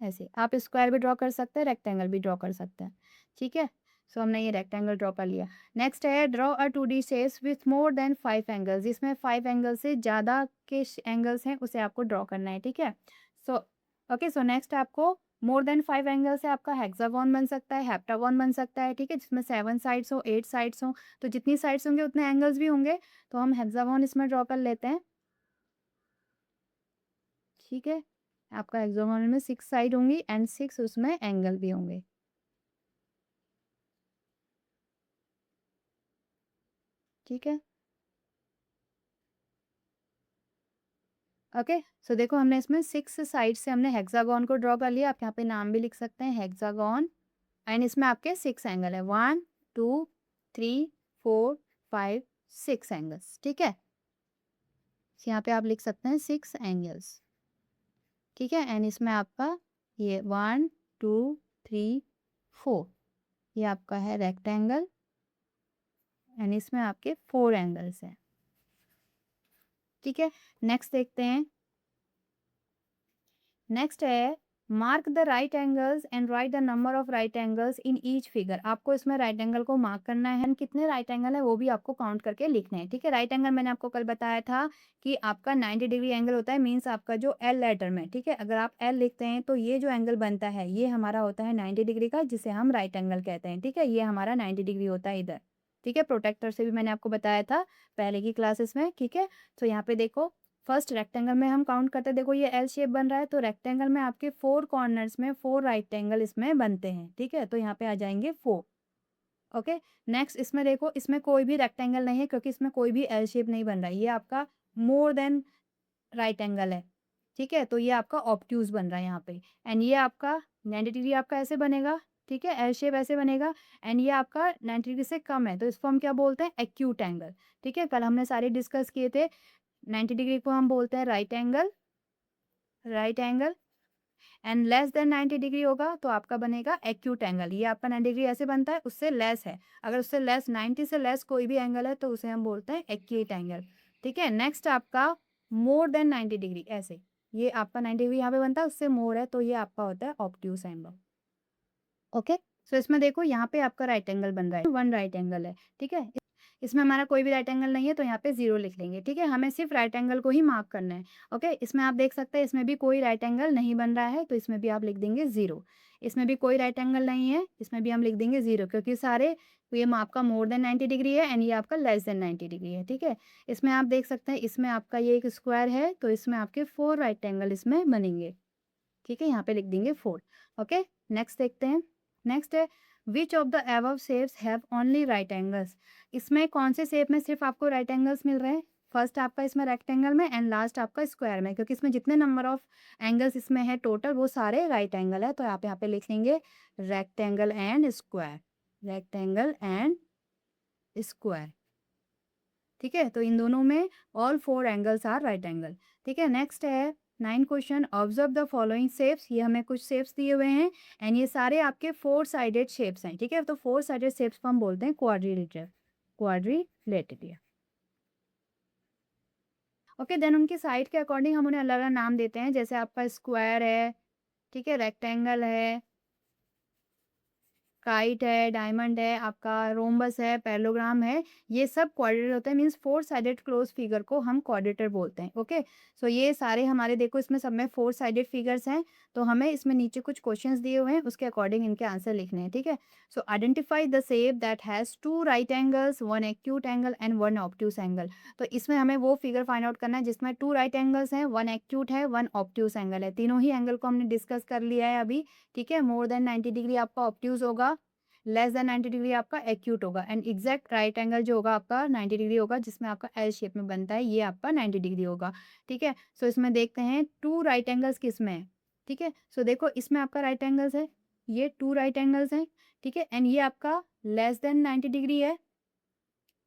ऐसे आप स्क्वायर भी ड्रॉ कर सकते हैं, रेक्टेंगल भी ड्रॉ कर सकते हैं, ठीक है। सो हमने ये रेक्टेंगल ड्रॉ कर लिया। नेक्स्ट है, draw a 2D shapes with more than 5 angles. जिसमें 5 एंगल से ज़्यादा के एंगल्स हैं उसे आपको ड्रॉ करना है, ठीक है। सो ओके, सो नेक्स्ट आपको मोर देन 5 एंगल से आपका हेक्सागोन बन सकता है, हेप्टागोन बन सकता है, ठीक है, जिसमें 7 साइड्स हो, 8 साइड्स हो। तो जितनी साइड्स होंगे उतने एंगल्स भी होंगे, तो हम हेक्सागोन इसमें ड्रॉ कर लेते हैं, ठीक है। आपका हेक्सागोनल में 6 साइड होंगी एंड 6 उसमें एंगल भी होंगे, ठीक है। ओके, सो देखो हमने इसमें 6 साइड से हमने हेक्सागोन को ड्रॉ कर लिया। आप यहाँ पे नाम भी लिख सकते हैं, हेक्सागोन, एंड इसमें आपके 6 एंगल है, 1 2 3 4 5 6 एंगल्स, ठीक है। यहाँ पे आप लिख सकते हैं 6 एंगल्स, ठीक है। एंड इसमें आपका ये 1 2 3 4, ये आपका है रेक्टेंगल, एंड इसमें आपके 4 एंगल्स हैं, ठीक है। नेक्स्ट देखते हैं। नेक्स्ट है, mark the right angles and right the number of right angles in each figure. आपको इसमें राइट एंगल को मार्क करना है, कितने राइट एंगल है वो भी आपको काउंट करके लिखने हैं, ठीक है। राइट एंगल मैंने आपको कल बताया था कि आपका 90 डिग्री एंगल होता है, मीन्स आपका जो एल लेटर में, ठीक है, अगर आप एल लिखते हैं तो ये जो एंगल बनता है ये हमारा होता है 90 डिग्री का, जिसे हम राइट एंगल कहते हैं, ठीक है। ये हमारा 90 डिग्री होता है इधर, ठीक है। प्रोटेक्टर से भी मैंने आपको बताया था पहले की क्लासेस में, ठीक है। तो यहाँ पे देखो, फर्स्ट रेक्टेंगल में हम काउंट करते हैं, देखो ये एल शेप बन रहा है, तो रेक्टेंगल में आपके 4 कॉर्नर्स में 4 राइट एंगल इसमें बनते हैं, ठीक है। तो यहाँ पे आ जाएंगे 4, ओके। नेक्स्ट इसमें देखो, इसमें कोई भी रेक्टेंगल नहीं है क्योंकि इसमें कोई भी एल शेप नहीं बन रहा है, ये आपका मोर देन राइट एंगल है, ठीक है। तो ये आपका ऑब्ट्यूज बन रहा है यहाँ पे, एंड ये आपका 90 डिग्री आपका ऐसे बनेगा, ठीक है, एल शेप ऐसे बनेगा एंड ये आपका 90 डिग्री से कम है, तो इसको हम क्या बोलते हैं? Acute angle. ठीक है, कल हमने सारे डिस्कस किए थे। 90 डिग्री को हम बोलते हैं right angle and less than 90 degree होगा तो आपका बनेगा एक्यूट एंगल। ये आपका 90 डिग्री ऐसे बनता है, उससे लेस है। अगर उससे लेस 90 से लेस कोई भी एंगल है तो उसे हम बोलते हैं एक्यूट एंगल। ठीक है, नेक्स्ट आपका मोर देन 90 डिग्री, ऐसे ये आपका 90 डिग्री यहाँ पे बनता है, उससे मोर है तो ये आपका होता है ऑब्ट्यूस एंगल। ओके, सो इसमें देखो यहाँ पे आपका राइट एंगल बन रहा है, वन राइट एंगल है। ठीक है, इसमें हमारा कोई भी राइट एंगल नहीं है तो यहाँ पे 0 लिख लेंगे। ठीक है, हमें सिर्फ राइट एंगल को ही मार्क करना है। ओके, इसमें आप देख सकते हैं इसमें भी कोई राइट एंगल नहीं बन रहा है तो इसमें भी आप लिख देंगे 0। इसमें भी कोई राइट एंगल नहीं है, इसमें भी हम लिख देंगे 0, क्योंकि सारे ये आपका मोर देन 90 डिग्री है एंड ये आपका लेस देन 90 डिग्री है। ठीक है, इसमें आप देख सकते हैं इसमें आपका ये एक स्क्वायर है तो इसमें आपके 4 राइट एंगल इसमें बनेंगे। ठीक है, यहाँ पे लिख देंगे 4। ओके, नेक्स्ट देखते हैं। नेक्स्ट है which of the above shapes have only right angles. इसमें कौन से शेप में सिर्फ आपको राइट एंगल्स मिल रहे हैं? फर्स्ट आपका इसमें रेक्टेंगल में एंड लास्ट आपका स्क्वायर में, क्योंकि इसमें जितने नंबर ऑफ एंगल्स इसमें है टोटल वो सारे राइट एंगल है, तो आप यहाँ पे लिख लेंगे rectangle and square, rectangle and square. ठीक है, तो इन दोनों में all 4 angles are right angle. ठीक है, नेक्स्ट है 9 question, observe the following shapes. ये हमें कुछ शेप्स दिए हुए हैं एंड ये सारे आपके 4 साइडेड शेप्स हैं। ठीक है, तो 4 साइडेड शेप्स को हम बोलते हैं क्वाड्रिलेटरल। ओके, देन उनकी साइड के अकॉर्डिंग हम उन्हें अलग अलग नाम देते हैं, जैसे आपका स्क्वायर है, ठीक है, रेक्टेंगल है, काइट है, डायमंड है, आपका रोम्बस है, पैरेललोग्राम है, ये सब क्वाड्रेटर होते हैं। मींस 4 साइडेड क्लोज फिगर को हम क्वाड्रेटर बोलते हैं। ओके, सो ये सारे हमारे देखो इसमें सब में 4 साइडेड फिगर्स हैं, तो हमें इसमें नीचे कुछ क्वेश्चंस दिए हुए हैं, उसके अकॉर्डिंग इनके आंसर लिखने हैं। ठीक है, सो identify the shape that has 2 right angles, 1 acute angle and 1 obtuse angle. तो इसमें हमें वो फिगर फाइंड आउट करना है जिसमें 2 राइट एंगल्स हैं, 1 एक्यूट है, 1 ऑब्ट्यूस एंगल है। तीनों ही एंगल को हमने डिस्कस कर लिया है अभी। ठीक है, मोर देन 90 डिग्री आपका ऑब्ट्यूस होगा, लेस देन 90 डिग्री आपका एक्यूट होगा एंड एग्जैक्ट राइट एंगल जो होगा आपका 90 डिग्री होगा, जिसमें आपका एल शेप में बनता है, ये आपका 90 डिग्री होगा। ठीक है, सो इसमें देखते हैं 2 राइट एंगल्स किस में है। ठीक है, सो देखो इसमें आपका राइट एंगल्स है, ये 2 राइट एंगल्स हैं। ठीक है, एंड ये आपका लेस देन 90 डिग्री है,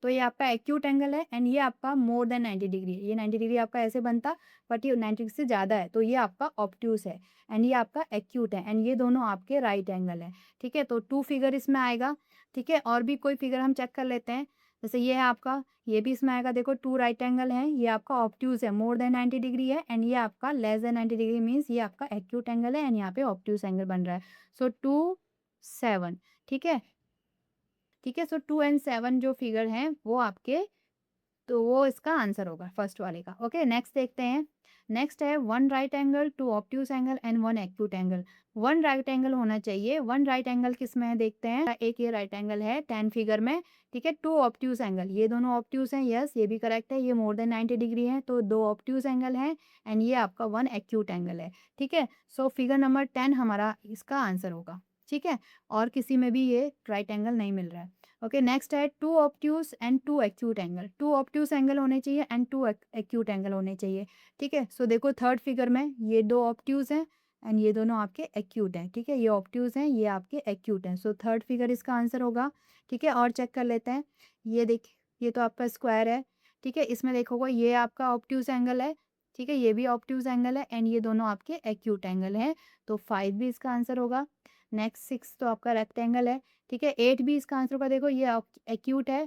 तो ये आपका एक्यूट एंगल है एंड ये आपका मोर देन 90 डिग्री है। ये 90 डिग्री आपका ऐसे बनता, बट ये 90 डिग्री से ज़्यादा है तो ये आपका ऑब्ट्यूस है एंड ये आपका एक्यूट है एंड ये दोनों आपके राइट एंगल है। ठीक है, तो 2 फिगर इसमें आएगा। ठीक है, और भी कोई फिगर हम चेक कर लेते हैं, जैसे ये है आपका, ये भी इसमें आएगा। देखो 2 राइट एंगल है, ये आपका ऑब्ट्यूस है, मोर देन 90 डिग्री है एंड ये आपका लेस देन 90 डिग्री मीन्स ये आपका एक्यूट एंगल है एंड यहाँ पे ऑब्ट्यूस एंगल बन रहा है। सो 2 7। ठीक है, ठीक है, सो 2 एंड 7 जो फिगर हैं वो आपके, तो वो इसका आंसर होगा फर्स्ट वाले का। ओके, नेक्स्ट देखते हैं। नेक्स्ट है 1 right angle, 2 obtuse angle and 1 acute angle. 1 right angle होना चाहिए। 1 राइट एंगल किस में है देखते हैं। एक ये राइट एंगल है 10 फिगर में। ठीक है, 2 ऑब्ट्यूस एंगल, ये दोनों ऑब्ट्यूस हैं, यस ये भी करेक्ट है, ये मोर देन 90 डिग्री है तो 2 ऑब्ट्यूस एंगल है एंड ये आपका 1 एक्यूट एंगल है। ठीक है, सो फिगर नंबर 10 हमारा इसका आंसर होगा। ठीक है, और किसी में भी ये राइट एंगल नहीं मिल रहा है। ओके, नेक्स्ट है 2 obtuse and 2 acute angle. 2 obtuse angle होने चाहिए एंड 2 एक्यूट एंगल होने चाहिए। ठीक है, सो देखो थर्ड फिगर में ये 2 ऑब्ट्यूस हैं एंड ये दोनों आपके एक्यूट हैं। ठीक है, ये ऑब्ट्यूस हैं, ये आपके एक्यूट हैं, सो थर्ड फिगर इसका आंसर होगा। ठीक है, और चेक कर लेते हैं। ये देखिए, ये तो आपका स्क्वायर है। ठीक है, इसमें देखोगे ये आपका ऑब्ट्यूस एंगल है। ठीक है, ये भी ऑब्ट्यूस एंगल है एंड ये दोनों आपके एक्यूट एंगल हैं, तो 5 भी इसका आंसर होगा। नेक्स्ट 6 तो आपका रेक्टेंगल है। ठीक है, 8 भी इसका आंसर होगा। देखो ये एक्यूट है।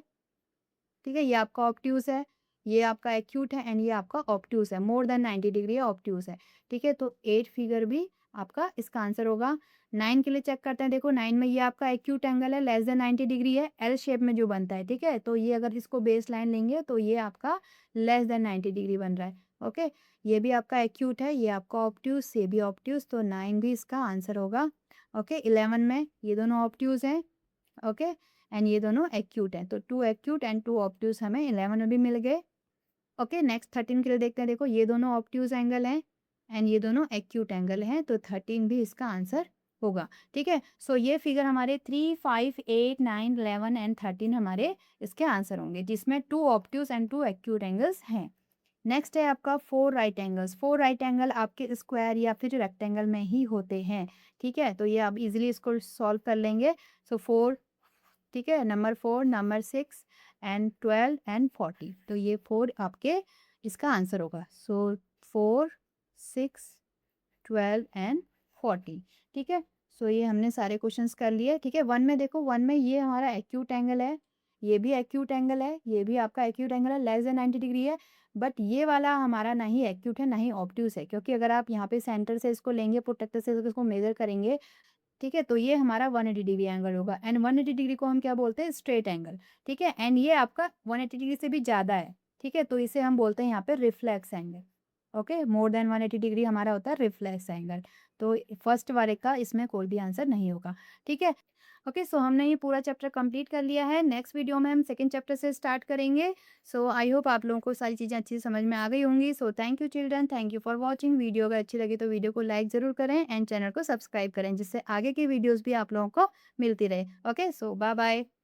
ठीक है, ये आपका ऑब्ट्यूस है, ये आपका एक्यूट है एंड ये आपका ऑब्ट्यूस है, मोर देन 90 डिग्री ऑब्ट्यूस है। ठीक है, तो 8 फिगर भी आपका इसका आंसर होगा। 9 के लिए चेक करते हैं। देखो 9 में ये आपका एक्यूट एंगल है, लेस देन 90 डिग्री है, एल शेप में जो बनता है। ठीक है, तो ये अगर इसको बेस लाइन लेंगे तो ये आपका लेस देन 90 डिग्री बन रहा है। ओके, ये भी आपका एक्यूट है, ये आपका ऑब्ट्यूस, ये भी ऑब्ट्यूस, तो 9 भी इसका आंसर होगा। ओके, 11 में ये दोनों ऑब्ट्यूस हैं। ओके, एंड ये दोनों एक्यूट हैं, तो 2 एक्यूट एंड 2 ऑब्ट्यूस हमें 11 में भी मिल गए। ओके, नेक्स्ट 13 के लिए देखते हैं। देखो ये दोनों ऑब्ट्यूस एंगल हैं एंड ये दोनों एक्यूट एंगल हैं, तो 13 भी इसका आंसर होगा। ठीक है, सो ये फिगर हमारे 3 5 8 9 11 एंड 13 हमारे इसके आंसर होंगे, जिसमें 2 ऑब्ट्यूस एंड 2 एक्यूट एंगल्स हैं। नेक्स्ट है आपका 4 राइट एंगल्स। 4 राइट एंगल आपके स्क्वायर या फिर रेक्टेंगल में ही होते हैं, ठीक है? तो ये आप इज़िली इसको सॉल्व कर लेंगे। सो 4, ठीक है? नंबर 4, नंबर 6 एंड 12 एंड 40, तो ये 4 आपके इसका आंसर होगा। सो 4, 6, 12 एंड 40, ठीक है? सो ये हमने सारे क्वेश्चंस कर लिए, ठीक है? 1 में देखो, 1 में ये हमारा एक्यूट एंगल है, ये भी एक्यूट एंगल है, ये भी आपका एक्यूट एंगल है, लेस देन 90 डिग्री है। बट ये वाला हमारा ना ही एक्यूट है, ना ही ऑब्ट्यूज़ है, क्योंकि अगर आप यहाँ पे सेंटर से इसको लेंगे, प्रोट्रैक्टर से इसको मेज़र करेंगे, ठीक है? तो ये हमारा 180 डिग्री एंगल होगा एंड 180 डिग्री को हम क्या बोलते हैं? स्ट्रेट एंगल, ठीक है? एंड ये आपका 180 डिग्री से भी ज़्यादा है, ठीक है? तो इसे हम बोलते हैं यहाँ पे reflex angle. Okay, more than 180 degree हमारा होता है रिफ्लेक्स एंगल। तो फर्स्ट वाले का इसमें कोई भी आंसर नहीं होगा, ठीक है? ओके, सो हमने ये पूरा चैप्टर कंप्लीट कर लिया है। नेक्स्ट वीडियो में हम सेकंड चैप्टर से स्टार्ट करेंगे। सो आई होप आप लोगों को सारी चीज़ें अच्छे से समझ में आ गई होंगी। So thank you children, thank you for watching. Video अगर अच्छी लगी तो वीडियो को लाइक ज़रूर करें एंड चैनल को सब्सक्राइब करें, जिससे आगे की वीडियोज़ भी आप लोगों को मिलती रहे। ओके, सो बाय बाय।